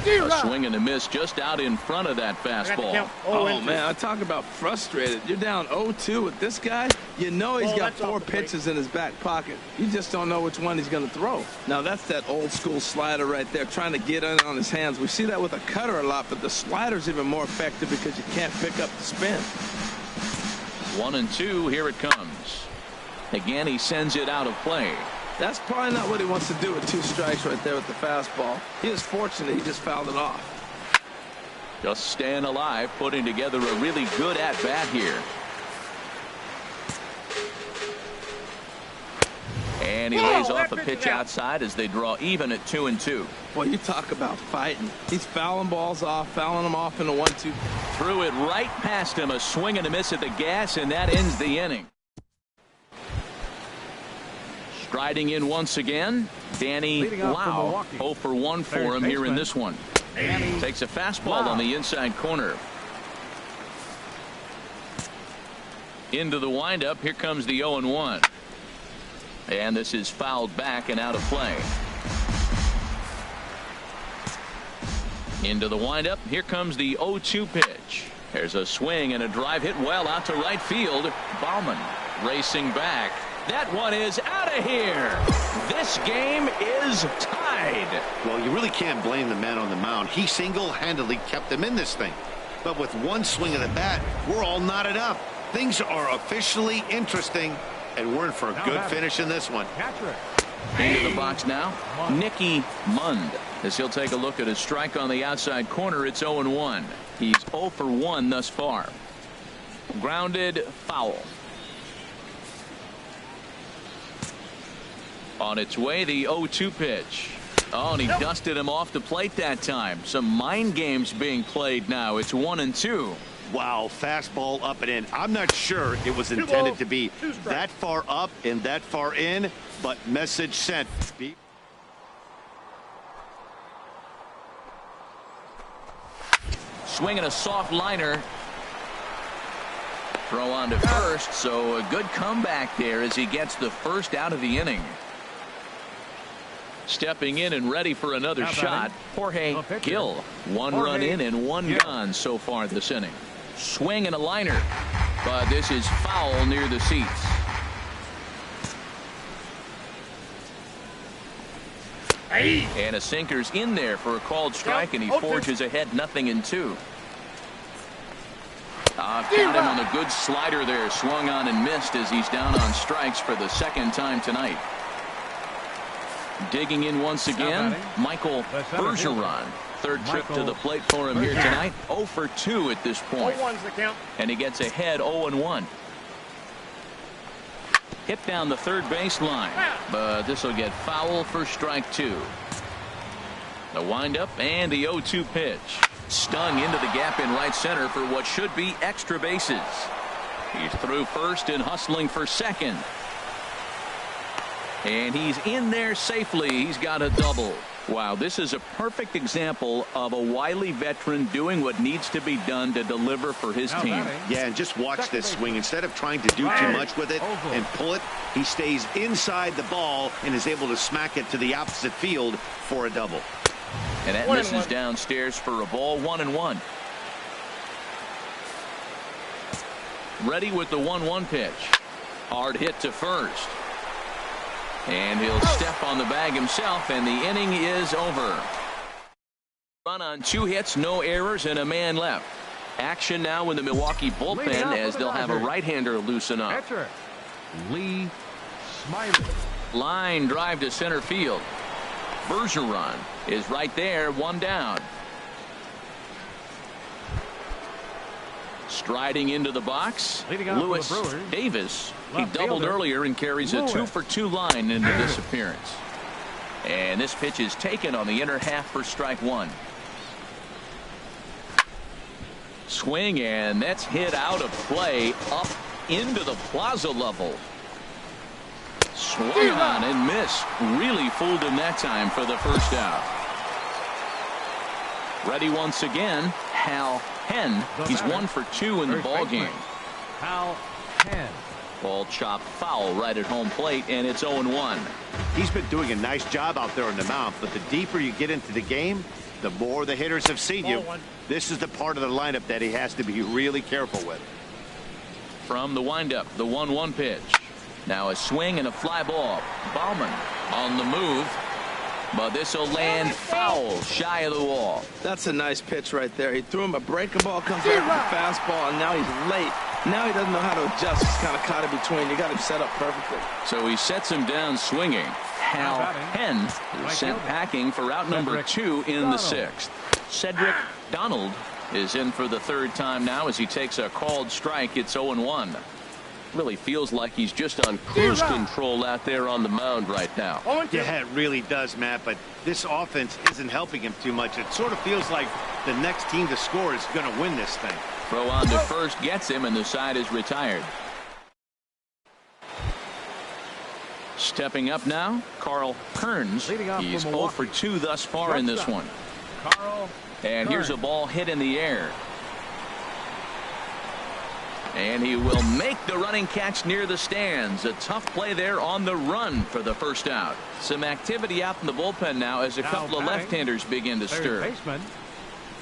A swing and a miss just out in front of that fastball. Oh, man, I talk about frustrated. You're down 0-2 with this guy. You know he's got 4 pitches in his back pocket. You just don't know which one he's going to throw. Now, that's that old-school slider right there, trying to get in on his hands. We see that with a cutter a lot, but the slider's even more effective because you can't pick up the spin. 1-2, here it comes. Again, he sends it out of play. That's probably not what he wants to do with 2 strikes right there with the fastball. He was fortunate he just fouled it off. Just staying alive, putting together a really good at-bat here. And he lays off a pitch outside as they draw even at 2-2. Boy, you talk about fighting. He's fouling balls off, fouling them off in the 1-2. Threw it right past him, a swing and a miss at the gas, and that ends the inning. Striding in once again, Danny Lau. 0 for 1 for him here in this one. Takes a fastball on the inside corner. Into the windup. Here comes the 0-1. And this is fouled back and out of play. Into the windup. Here comes the 0-2 pitch. There's a swing and a drive hit well out to right field. Baumann racing back. That one is out of here. This game is tied. Well, you really can't blame the man on the mound. He single-handedly kept them in this thing. But with one swing of the bat, we're all knotted up. Things are officially interesting, and we're in for a good finish in this one. Into the box now, Nicky Mund, as he'll take a look at his strike on the outside corner. It's 0-1. He's 0 for 1 thus far. Grounded foul. On its way, the 0-2 pitch. Oh, and he dusted him off the plate that time. Some mind games being played now. It's 1-2. Wow, fastball up and in. I'm not sure it was intended to be that far up and that far in, but message sent. Swinging a soft liner. Throw on to first, so a good comeback there as he gets the first out of the inning. Stepping in and ready for another shot, Jorge Gil. 1 run in and 1 gone so far this inning. Swing and a liner, but this is foul near the seats. And a sinker's in there for a called strike, and he forges ahead 0-2. Caught him on a good slider there, swung on and missed as he's down on strikes for the 2nd time tonight. Digging in once again, Michael Bergeron. 3rd trip to the plate for him here tonight. 0 for 2 at this point. And he gets ahead 0-1. Hit down the 3rd baseline, but this will get foul for strike 2. The windup and the 0-2 pitch. Stung into the gap in right center for what should be extra bases. He's through first and hustling for second. And he's in there safely. He's got a double. Wow, this is a perfect example of a wily veteran doing what needs to be done to deliver for his team. Yeah, and just watch this swing. Instead of trying to do too much with it and pull it, he stays inside the ball and is able to smack it to the opposite field for a double. And that misses downstairs for a ball. 1-1. Ready with the 1-1 pitch. Hard hit to first. And he'll step on the bag himself, and the inning is over. Run on 2 hits, no errors, and a man left. Action now in the Milwaukee bullpen as they'll have a right-hander loosen up. Lee Smiley. Line drive to center field. Bergeron is right there, 1 down. Striding into the box, Lewis Davis. He doubled earlier and carries a 2 for 2 line into this appearance. And this pitch is taken on the inner half for strike 1. Swing, and that's hit out of play up into the plaza level. Swung on and missed. Really fooled him that time for the first out. Ready once again, Hal Henn. He's 1 for 2 in the ball game. Hal Henn. Ball chopped foul right at home plate, and it's 0-1. He's been doing a nice job out there on the mound, but the deeper you get into the game, the more the hitters have seen you. This is the part of the lineup that he has to be really careful with. From the windup, the 1-1 pitch. Now a swing and a fly ball. Baumann on the move. But this will land foul shy of the wall. That's a nice pitch right there. He threw him a breaking ball, comes back with a fastball, and now he's late. Now he doesn't know how to adjust. He's kind of caught in between. You got him set up perfectly. So he sets him down swinging. Hal Henn is sent packing for out number 2 in the 6th. Cedric Donald is in for the 3rd time now as he takes a called strike. It's 0-1. Really feels like he's just on cruise control out there on the mound right now. Yeah, it really does, Matt, but this offense isn't helping him too much. It sort of feels like the next team to score is going to win this thing. Throw on to first gets him, and the side is retired. Stepping up now, Carl Kearns. He's 0 for 2 thus far in this one. And here's a ball hit in the air. And he will make the running catch near the stands. A tough play there on the run for the first out. Some activity out in the bullpen now as a couple of left-handers begin to stir. Baseman,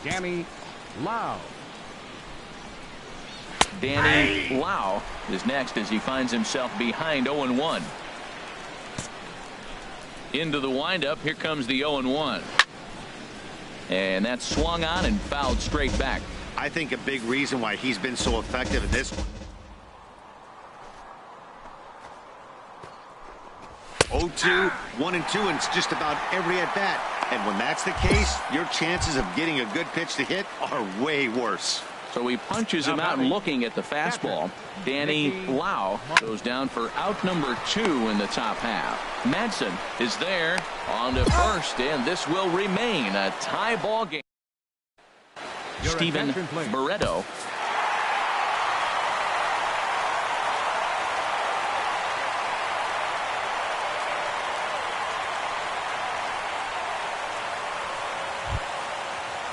Danny Lau. Danny Lau is next as he finds himself behind 0-1. Into the windup. Here comes the 0-1. And that's swung on and fouled straight back. I think a big reason why he's been so effective in this one. 0-2, 1-2, and it's just about every at bat. And when that's the case, your chances of getting a good pitch to hit are way worse. So he punches him out looking at the fastball. Danny Lau goes down for out number 2 in the top half. Madsen is there on to first, and this will remain a tie ball game. Steven Barreto.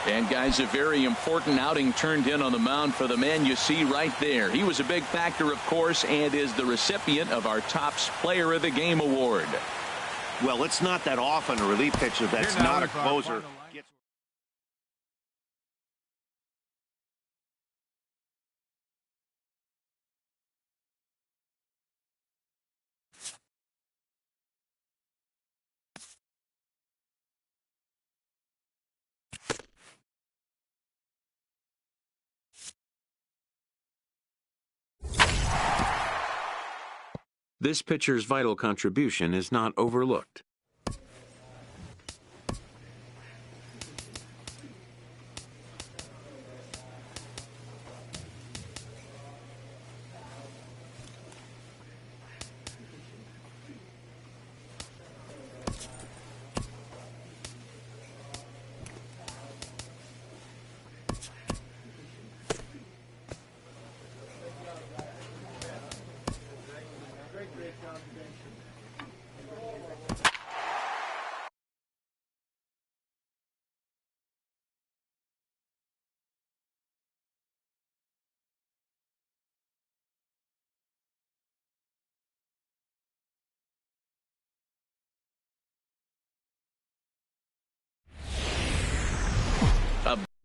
And guys, a very important outing turned in on the mound for the man you see right there. He was a big factor, of course, and is the recipient of our Topps Player of the Game award. Well, it's not that often a relief pitcher that's not a closer. This pitcher's vital contribution is not overlooked.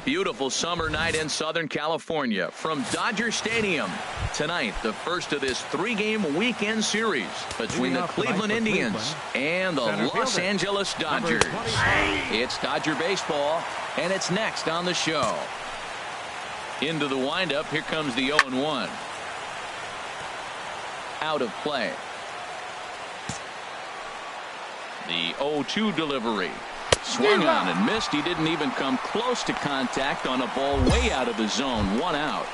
Beautiful summer night in Southern California from Dodger Stadium. Tonight, the first of this 3-game weekend series between the Cleveland Indians and the Los Angeles Dodgers. It's Dodger baseball, and it's next on the show. Into the windup, here comes the 0-1. Out of play. The 0-2 delivery. Swung on and missed. He didn't even come close to contact on a ball way out of the zone. 1 out.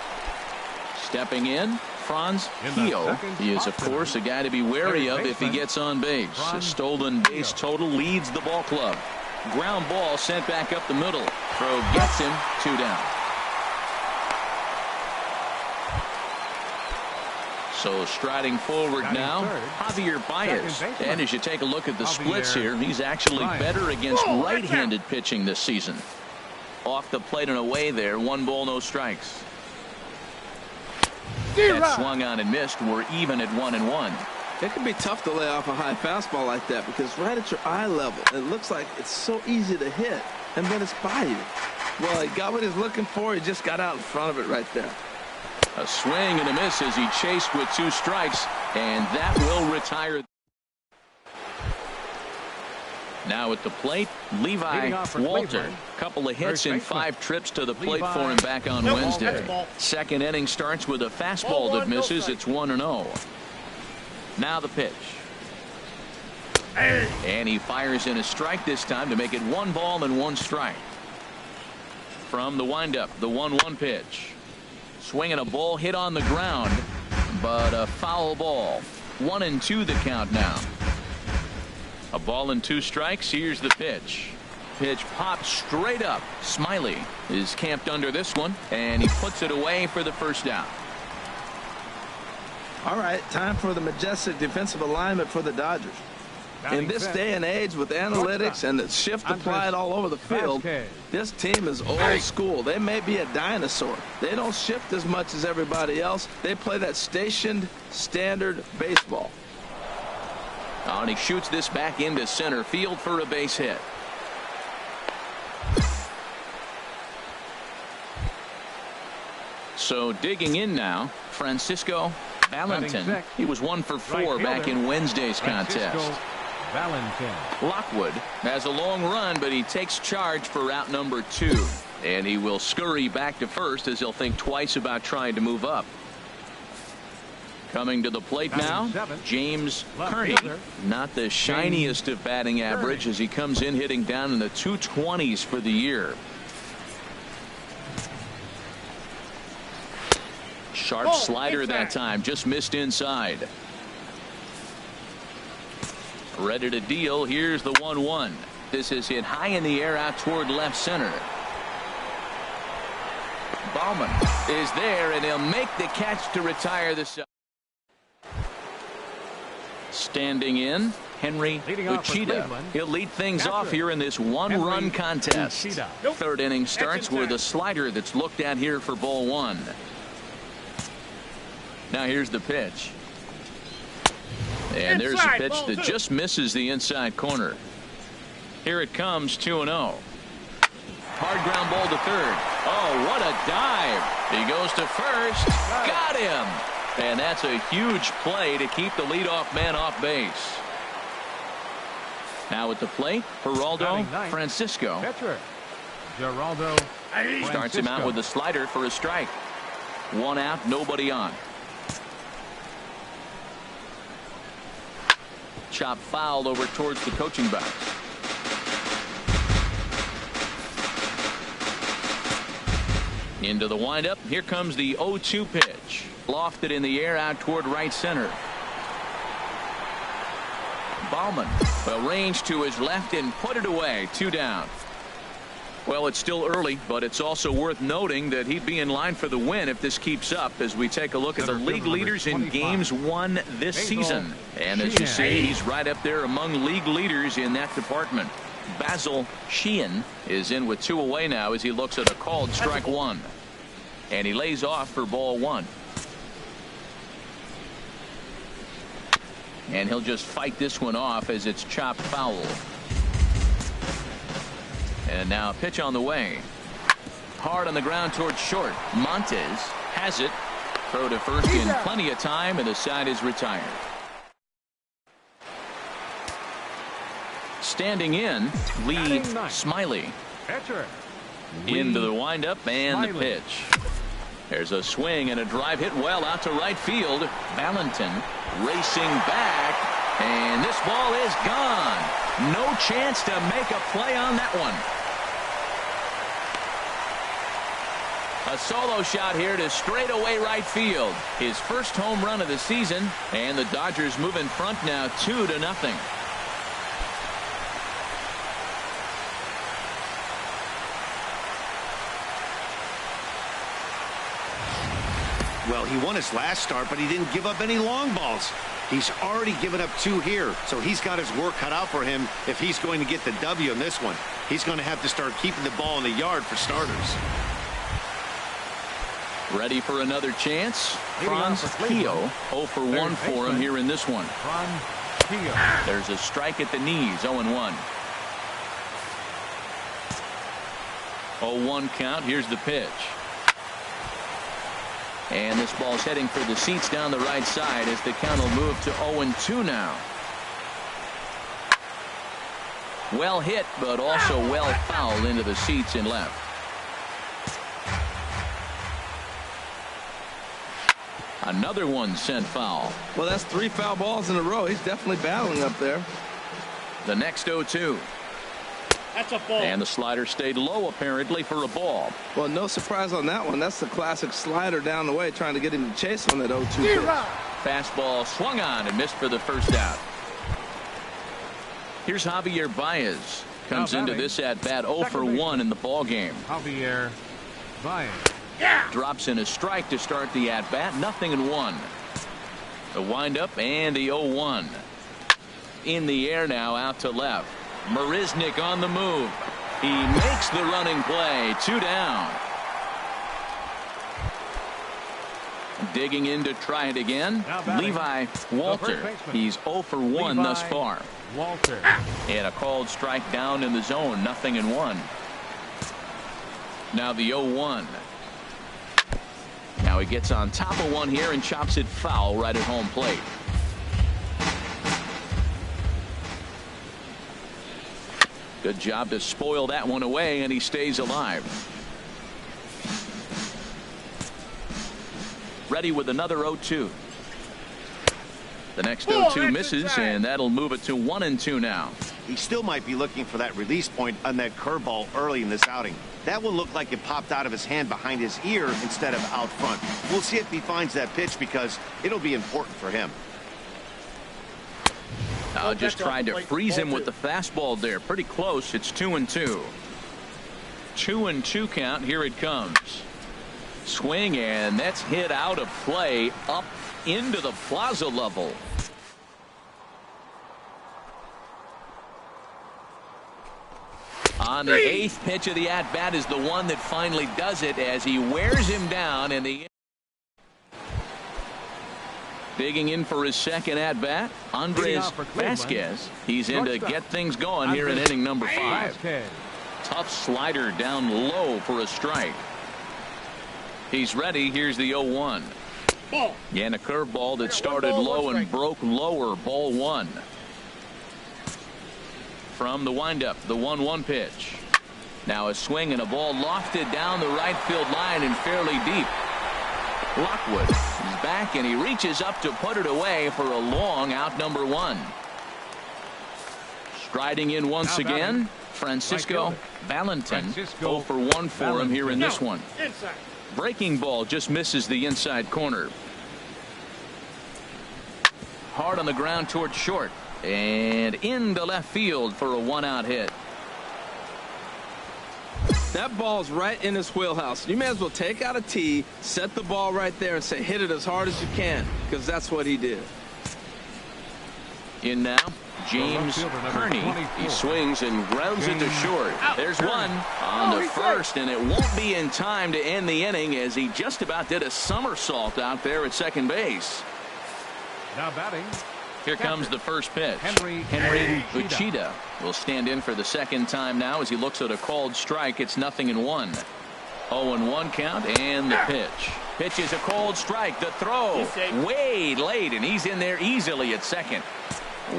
Stepping in, Franz Hio. He is, of course, a guy to be wary of if he gets on base. A stolen base total leads the ball club. Ground ball sent back up the middle. Throw gets him. 2 down. So striding forward now, Javier Baez. And as you take a look at the splits here, he's actually better against right-handed pitching this season. Off the plate and away there, 1 ball, no strikes. That swung on and missed. We're even at 1-1. It can be tough to lay off a high fastball like that because right at your eye level, it looks like it's so easy to hit, and then it's by you. Well, he got what he's looking for. He just got out in front of it right there. A swing and a miss as he chased with 2 strikes, and that will retire. Now at the plate, Levi Walter. Couple of hits and 5 trips to the plate for him back on Wednesday. Second inning starts with a fastball that misses. It's 1-0. Now the pitch. And he fires in a strike this time to make it 1 ball and 1 strike. From the windup, the 1-1 pitch. Swinging a ball hit on the ground, but a foul ball. 1-2 the count now. A ball and 2 strikes. Here's the pitch. Pitch popped straight up. Smiley is camped under this one, and he puts it away for the first down. All right, time for the majestic defensive alignment for the Dodgers. In this day and age with analytics and the shift applied all over the field, this team is old school. They may be a dinosaur. They don't shift as much as everybody else. They play that stationed standard baseball. Oh, and he shoots this back into center field for a base hit. So digging in now, Francisco Valentin. He was 1 for 4 back in Wednesday's contest. Lockwood has a long run, but he takes charge for route number 2. And he will scurry back to first as he'll think twice about trying to move up. Coming to the plate now, James Kearney. Not the shiniest of batting average as he comes in hitting down in the 220s for the year. Sharp slider that time, just missed inside. Ready to deal. Here's the 1-1. This is hit high in the air out toward left center. Bauman is there, and he'll make the catch to retire the side. Standing in, Henry Uchida. He'll lead things off here in this 1-run contest. Third inning starts with a slider that's looked at here for ball 1. Now here's the pitch. And there's a pitch that just misses the inside corner. Here it comes, 2-0. Hard ground ball to third. Oh, what a dive. He goes to first. Got him. And that's a huge play to keep the leadoff man off base. Now at the plate, Geraldo Francisco. Starts him out with a slider for a strike. 1 out, nobody on. Chop fouled over towards the coaching box. Into the windup. Here comes the 0-2 pitch. Lofted in the air out toward right center. Bauman arranged to his left and put it away. 2 down. Well, it's still early, but it's also worth noting that he'd be in line for the win if this keeps up as we take a look at the league leaders in games won this season. And as you see, he's right up there among league leaders in that department. Basil Sheehan is in with 2 away now as he looks at a called strike 1. And he lays off for ball 1. And he'll just fight this one off as it's chopped foul. And now a pitch on the way. Hard on the ground towards short. Montes has it. Throw to first in plenty of time, and the side is retired. Standing in, Lee Smiley. Into the windup and the pitch. There's a swing and a drive hit well out to right field. Valentin racing back, and this ball is gone. No chance to make a play on that one. A solo shot here to straightaway right field. His first home run of the season, and the Dodgers move in front now 2-0. Well, he won his last start, but he didn't give up any long balls. He's already given up 2 here, so he's got his work cut out for him if he's going to get the W in this one. He's going to have to start keeping the ball in the yard for starters. Ready for another chance. Franz Keogh 0 for 1 for him here in this one. There's a strike at the knees. 0-1. 0-1 count. Here's the pitch. And this ball's heading for the seats down the right side as the count will move to 0-2 now. Well hit, but also well fouled into the seats in left. Another one sent foul. Well, that's 3 foul balls in a row. He's definitely battling up there. The next 0-2. That's a ball. And the slider stayed low, apparently, for a ball. Well, no surprise on that one. That's the classic slider down the way, trying to get him to chase on that 0-2 pitch. Fastball swung on and missed for the first out. Here's Javier Baez. Comes into this at bat 0 for 1 in the ball game. Javier Baez. Drops in a strike to start the at bat. 0-1. The windup and the 0-1. In the air now, out to left. Marisnik on the move. He makes the running play. 2 down. Digging in to try it again. Levi Walter. He's 0 for 1 thus far. Walter. And a called strike down in the zone. 0-1. Now the 0-1. Now he gets on top of one here and chops it foul right at home plate. Good job to spoil that one away, and he stays alive. Ready with another 0-2. The next 0-2 misses, and that'll move it to 1-2 now. He still might be looking for that release point on that curveball early in this outing. That one looked like it popped out of his hand behind his ear instead of out front. We'll see if he finds that pitch because it'll be important for him. Just tried to freeze him with the fastball there. Pretty close. It's 2-2. 2-2 count. Here it comes. Swing, and that's hit out of play up into the plaza level. On the 8th pitch of the at-bat is the one that finally does it as he wears him down in the. Digging in for his second at-bat, Andres Vasquez. He's in to get things going here in inning number 5. Tough slider down low for a strike. He's ready. Here's the 0-1. And a curveball that started low and broke lower. Ball 1. From the windup, the 1-1 pitch. Now a swing and a ball lofted down the right field line and fairly deep. Lockwood is back, and he reaches up to put it away for a long out, number 1. Striding in once again, Francisco Valentin. 0 for 1 for him here in this one. Breaking ball just misses the inside corner. Hard on the ground towards short, and into left field for a 1-out hit. That ball's right in his wheelhouse. You may as well take out a tee, set the ball right there, and say hit it as hard as you can, because that's what he did. In now, James Kearney. He swings and grounds it to short. There's one on the first, and it won't be in time to end the inning as he just about did a somersault out there at second base. Now batting. Here comes the first pitch. Henry Uchida will stand in for the second time now as he looks at a called strike. It's 0-1. 0-1 count, and the pitch. Pitch is a called strike. The throw way late, and he's in there easily at second.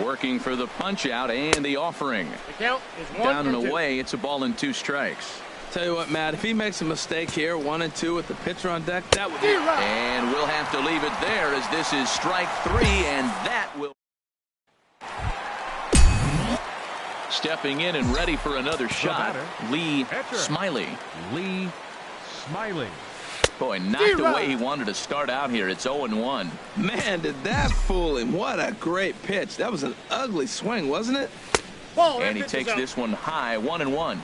Working for the punch out and the offering. The count is 1 Down and 2. away. It's a ball and 2 strikes. Tell you what, Matt, if he makes a mistake here, 1 and 2 with the pitcher on deck, that would be. And we'll have to leave it there as this is strike 3, and that will. Stepping in and ready for another shot, Lee Smiley. Lee Smiley. Boy, not the way he wanted to start out here. It's 0-1. Man, did that fool him. What a great pitch. That was an ugly swing, wasn't it? And he takes this one high, 1-1.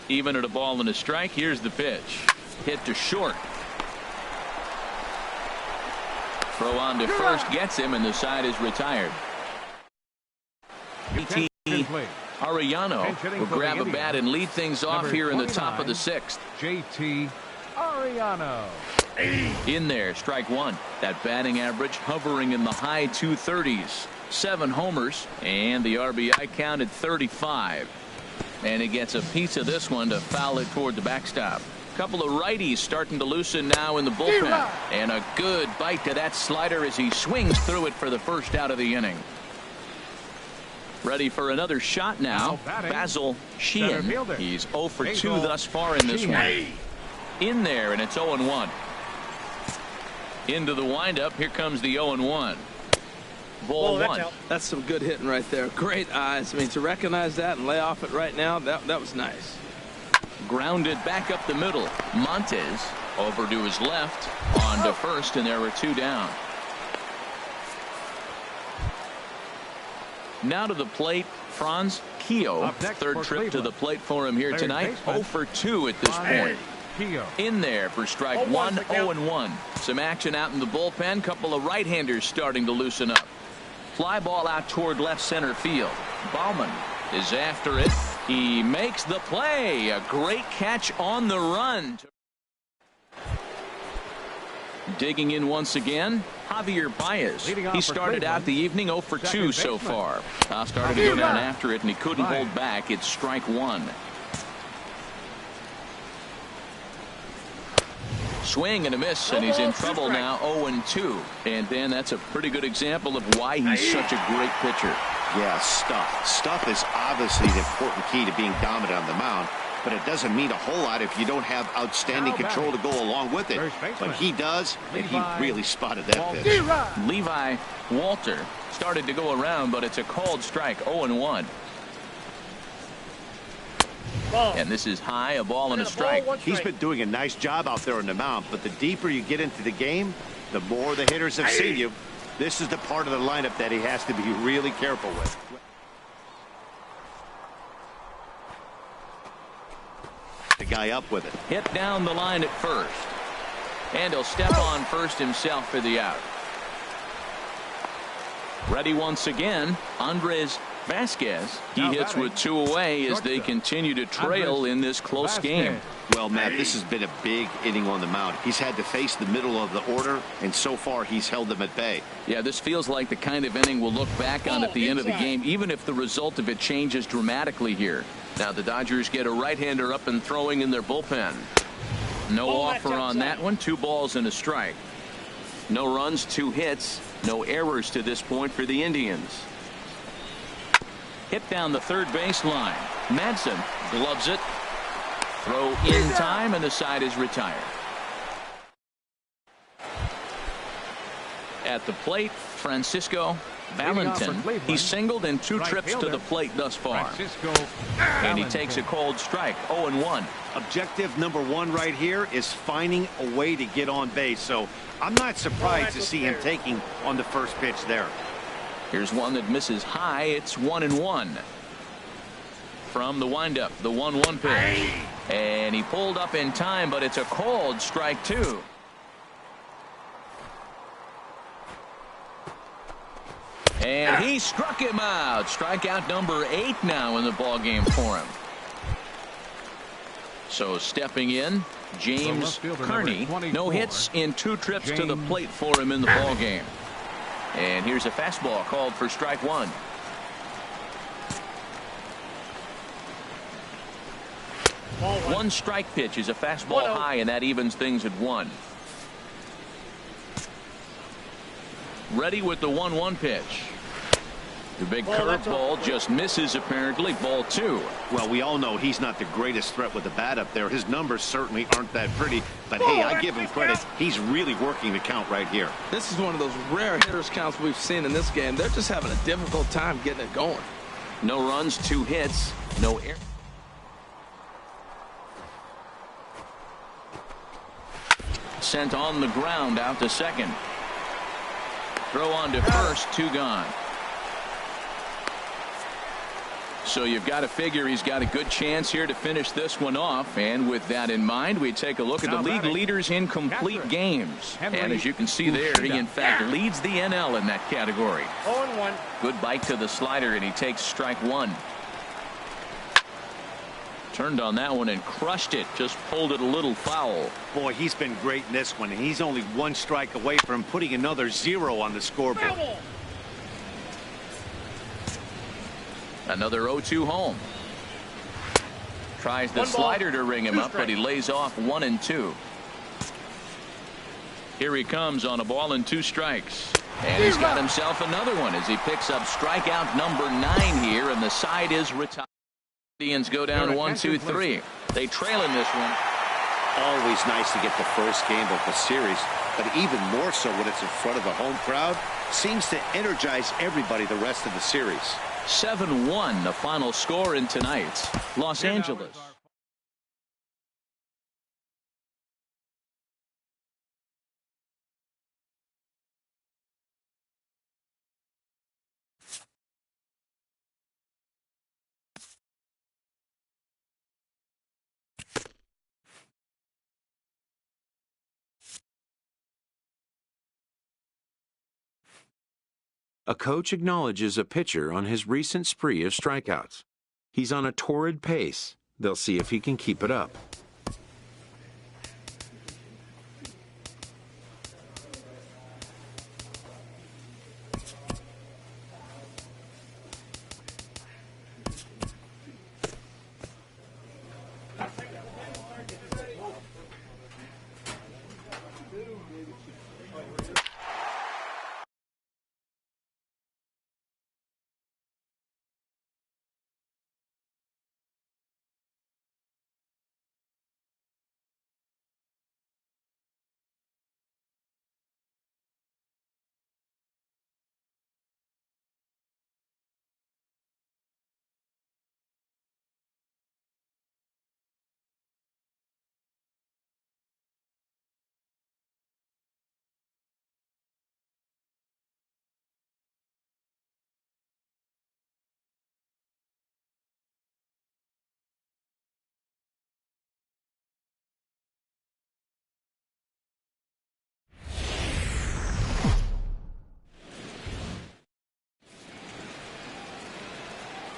Even at a ball and a strike, here's the pitch. Hit to short. Throw on to first gets him, and the side is retired. P.T. Arellano will grab a bat and lead things off here in the top of the 6th. J.T. Arellano. In there, strike 1. That batting average hovering in the high 230s. 7 homers, and the RBI count at 35. And he gets a piece of this one to foul it toward the backstop. Couple of righties starting to loosen now in the bullpen. And a good bite to that slider as he swings through it for the first out of the inning. Ready for another shot now. Basil Sheehan. He's 0 for 2 thus far in this one. In there, and it's 0-1. Into the windup. Here comes the 0-1. Ball one. That's some good hitting right there. Great eyes. I mean, to recognize that and lay off it right now, that was nice. Grounded back up the middle. Montes over to his left. On to first, and there were 2 down. Now to the plate, Franz Keogh. Third trip to the plate for him here tonight. 0 for 2 at this point. In there for strike 1, 0-1. Some action out in the bullpen. Couple of right-handers starting to loosen up. Fly ball out toward left center field. Baumann is after it. He makes the play. A great catch on the run. Digging in once again, Javier Baez. He started out the evening 0 for 2 so far. Started to go down after it, and he couldn't hold back. It's strike 1. Swing and a miss, and he's in trouble now. 0-2. And then that's a pretty good example of why he's such a great pitcher. Yeah, stuff. Stuff is obviously the important key to being dominant on the mound. But it doesn't mean a whole lot if you don't have outstanding control to go along with it. But he does, and he really spotted that pitch. Levi Walter started to go around, but it's a called strike. 0-1. And this is high, a ball and a strike. He's been doing a nice job out there on the mound, but the deeper you get into the game, the more the hitters have seen you. This is the part of the lineup that he has to be really careful with. The guy up with it. Hit down the line at first. And he'll step on first himself for the out. Ready once again, Andres Vasquez. He hits with 2 away as they continue to trail in this close game. Well, Matt, this has been a big inning on the mound. He's had to face the middle of the order, and so far he's held them at bay. Yeah, this feels like the kind of inning we'll look back on at the end of the game, even if the result of it changes dramatically here. Now the Dodgers get a right-hander up and throwing in their bullpen. No offer on that one. 2 balls and a strike. No runs, 2 hits, no errors to this point for the Indians. Hit down the third baseline. Madsen gloves it. Throw in time, and the side is retired. At the plate, Francisco Valentin. He's singled in 2 trips to the plate thus far. And he takes a cold strike. 0-1. Objective number 1 right here is finding a way to get on base. So I'm not surprised to see him taking on the first pitch there. Here's one that misses high. It's 1-1. From the windup, the 1-1 pitch. And he pulled up in time, but it's a called strike 2. And he struck him out. Strikeout number 8 now in the ball game for him. So stepping in, James Kearney. No hits in 2 trips to the plate for him in the ball game. And here's a fastball called for strike 1. One strike pitch is a fastball high, and that evens things at 1. Ready with the 1-1 pitch. The big curveball just misses, apparently. Ball 2. Well, we all know he's not the greatest threat with the bat up there. His numbers certainly aren't that pretty. But, hey, I give him credit. He's really working the count right here. This is one of those rare hitters counts we've seen in this game. They're just having a difficult time getting it going. No runs, 2 hits, no error. Sent on the ground out to second. Throw on to first, 2 gone. So you've got to figure he's got a good chance here to finish this one off. And with that in mind, we take a look at the league leaders in complete games. And as you can see there, he in fact leads the NL in that category. 0-1. Good bite to the slider, and he takes strike 1. Turned on that one and crushed it. Just pulled it a little foul. Boy, he's been great in this one. And he's only 1 strike away from putting another 0 on the scoreboard. Another 0-2 home. Tries the slider to ring him up, but he lays off 1-2. Here he comes on a ball and 2 strikes. And he's got himself another one as he picks up strikeout number 9 here, and the side is retired. Indians go down 1-2-3. They trail in this one. Always nice to get the first game of the series, but even more so when it's in front of the home crowd. Seems to energize everybody the rest of the series. 7-1 the final score in tonight's Los Angeles. A coach acknowledges a pitcher on his recent spree of strikeouts. He's on a torrid pace. They'll see if he can keep it up.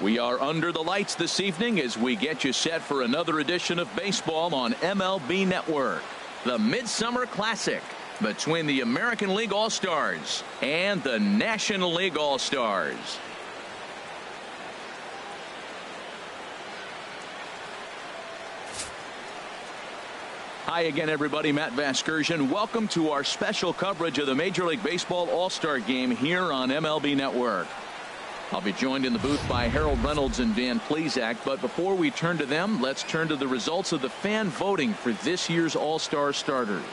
We are under the lights this evening as we get you set for another edition of baseball on MLB Network. The Midsummer Classic between the American League All-Stars and the National League All-Stars. Hi again, everybody. Matt Vasgersian. Welcome to our special coverage of the Major League Baseball All-Star Game here on MLB Network. I'll be joined in the booth by Harold Reynolds and Dan Plesac, but before we turn to them, let's turn to the results of the fan voting for this year's All-Star starters.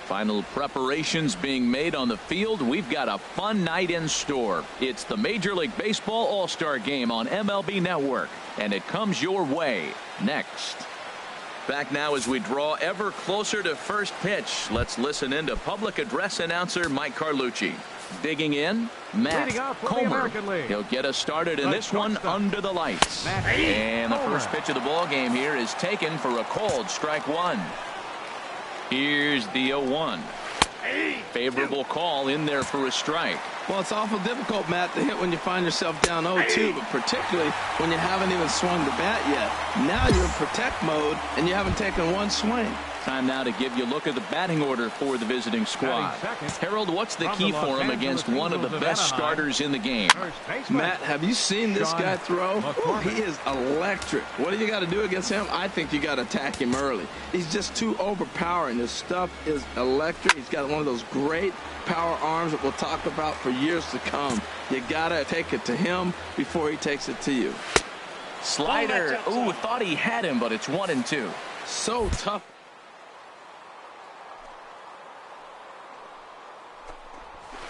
Final preparations being made on the field. We've got a fun night in store. It's the Major League Baseball All-Star Game on MLB Network, and it comes your way next. Back now as we draw ever closer to first pitch. Let's listen in to public address announcer Mike Carlucci. Digging in, Matt Comer. He'll get us started in this one under the lights. And the first pitch of the ball game here is taken for a called strike one. Here's the 0-1. Favorable call in there for a strike. Well, it's awful difficult, Matt, to hit when you find yourself down 0-2, but particularly when you haven't even swung the bat yet. Now you're in protect mode, and you haven't taken one swing. Time now to give you a look at the batting order for the visiting squad. Harold, what's the key for him against one of the best starters in the game? Matt, have you seen this guy throw? Ooh, he is electric. What do you got to do against him? I think you got to attack him early. He's just too overpowering. His stuff is electric. He's got one of those great power arms that we'll talk about for years to come. You got to take it to him before he takes it to you. Slider. Ooh, thought he had him, but it's 1-2. So tough.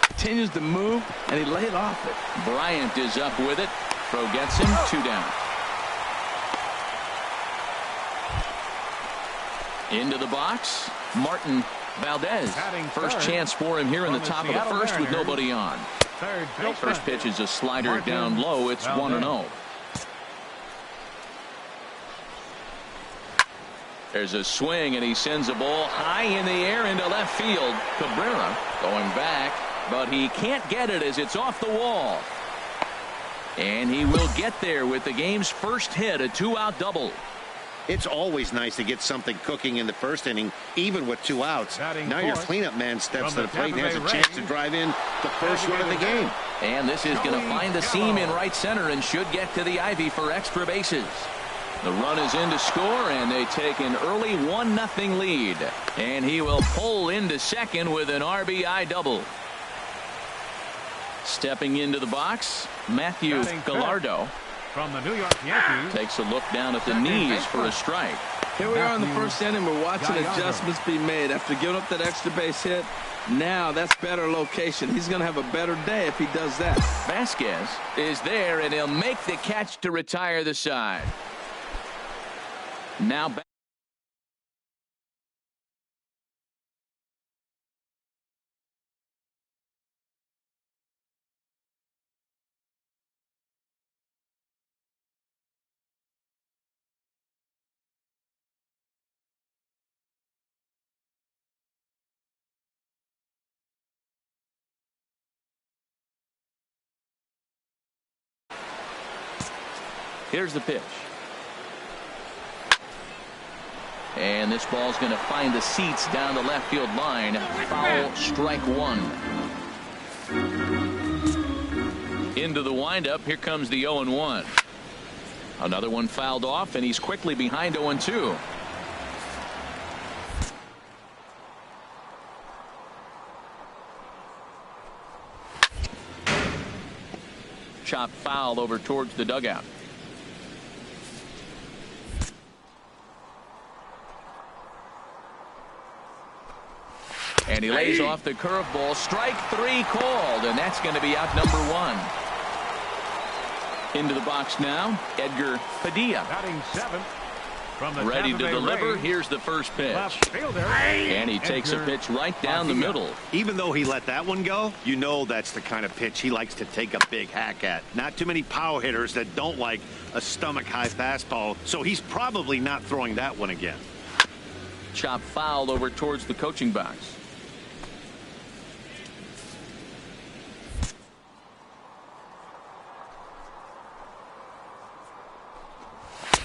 Continues to move, and he laid off it. Bryant is up with it. Throw gets him. 2 down. Into the box, Martin Valdez. First chance for him here in the top of the first with nobody on. First pitch is a slider down low. It's 1-0. There's a swing, and he sends a ball high in the air into left field. Cabrera going back, but he can't get it as it's off the wall. And he will get there with the game's first hit, a 2-out double. It's always nice to get something cooking in the first inning, even with 2 outs. Now your cleanup man steps to the plate and has a chance to drive in the first run of the game. And this is going to find the seam in right center and should get to the ivy for extra bases. The run is in to score, and they take an early 1-0 lead. And he will pull into second with an RBI double. Stepping into the box, Matthew Gallardo. From the New York Yankees. Takes a look down at the knees for a strike. Here we are in the first inning. We're watching adjustments be made after giving up that extra base hit. Now that's better location. He's going to have a better day if he does that. Vasquez is there, and he'll make the catch to retire the side. Now back. Here's the pitch. And this ball's going to find the seats down the left field line. Foul, strike 1. Into the windup. Here comes the 0-1. Another one fouled off, and he's quickly behind 0-2. Chop foul over towards the dugout. And he lays off the curveball. Strike 3 called, and that's going to be out number 1. Into the box now, Edgar Padilla. Batting 7th. From the Ready to deliver. Rays. Here's the first pitch. Left fielder. And he takes a pitch right down the middle. Even though he let that one go, you know that's the kind of pitch he likes to take a big hack at. Not too many power hitters that don't like a stomach-high fastball, so he's probably not throwing that one again. Chop foul over towards the coaching box.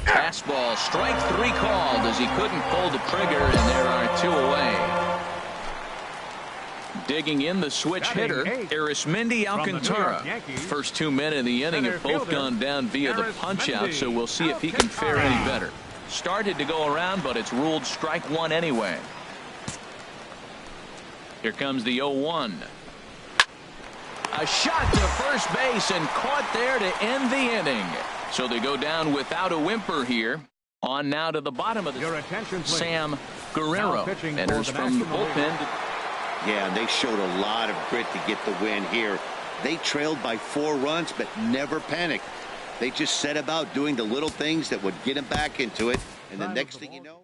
Fastball, strike 3 called as he couldn't pull the trigger, and there are 2 away. Digging in the switch hitter, Arismendi Alcantara. First 2 men in the inning have both gone down via the punch-out, so we'll see if he can fare any better. Started to go around, but it's ruled strike 1 anyway. Here comes the 0-1. A shot to first base and caught there to end the inning. So they go down without a whimper here. On now to the bottom of the Sam Guerrero enters from the bullpen. Yeah, and they showed a lot of grit to get the win here. They trailed by 4 runs, but never panicked. They just set about doing the little things that would get them back into it. And the next thing you know.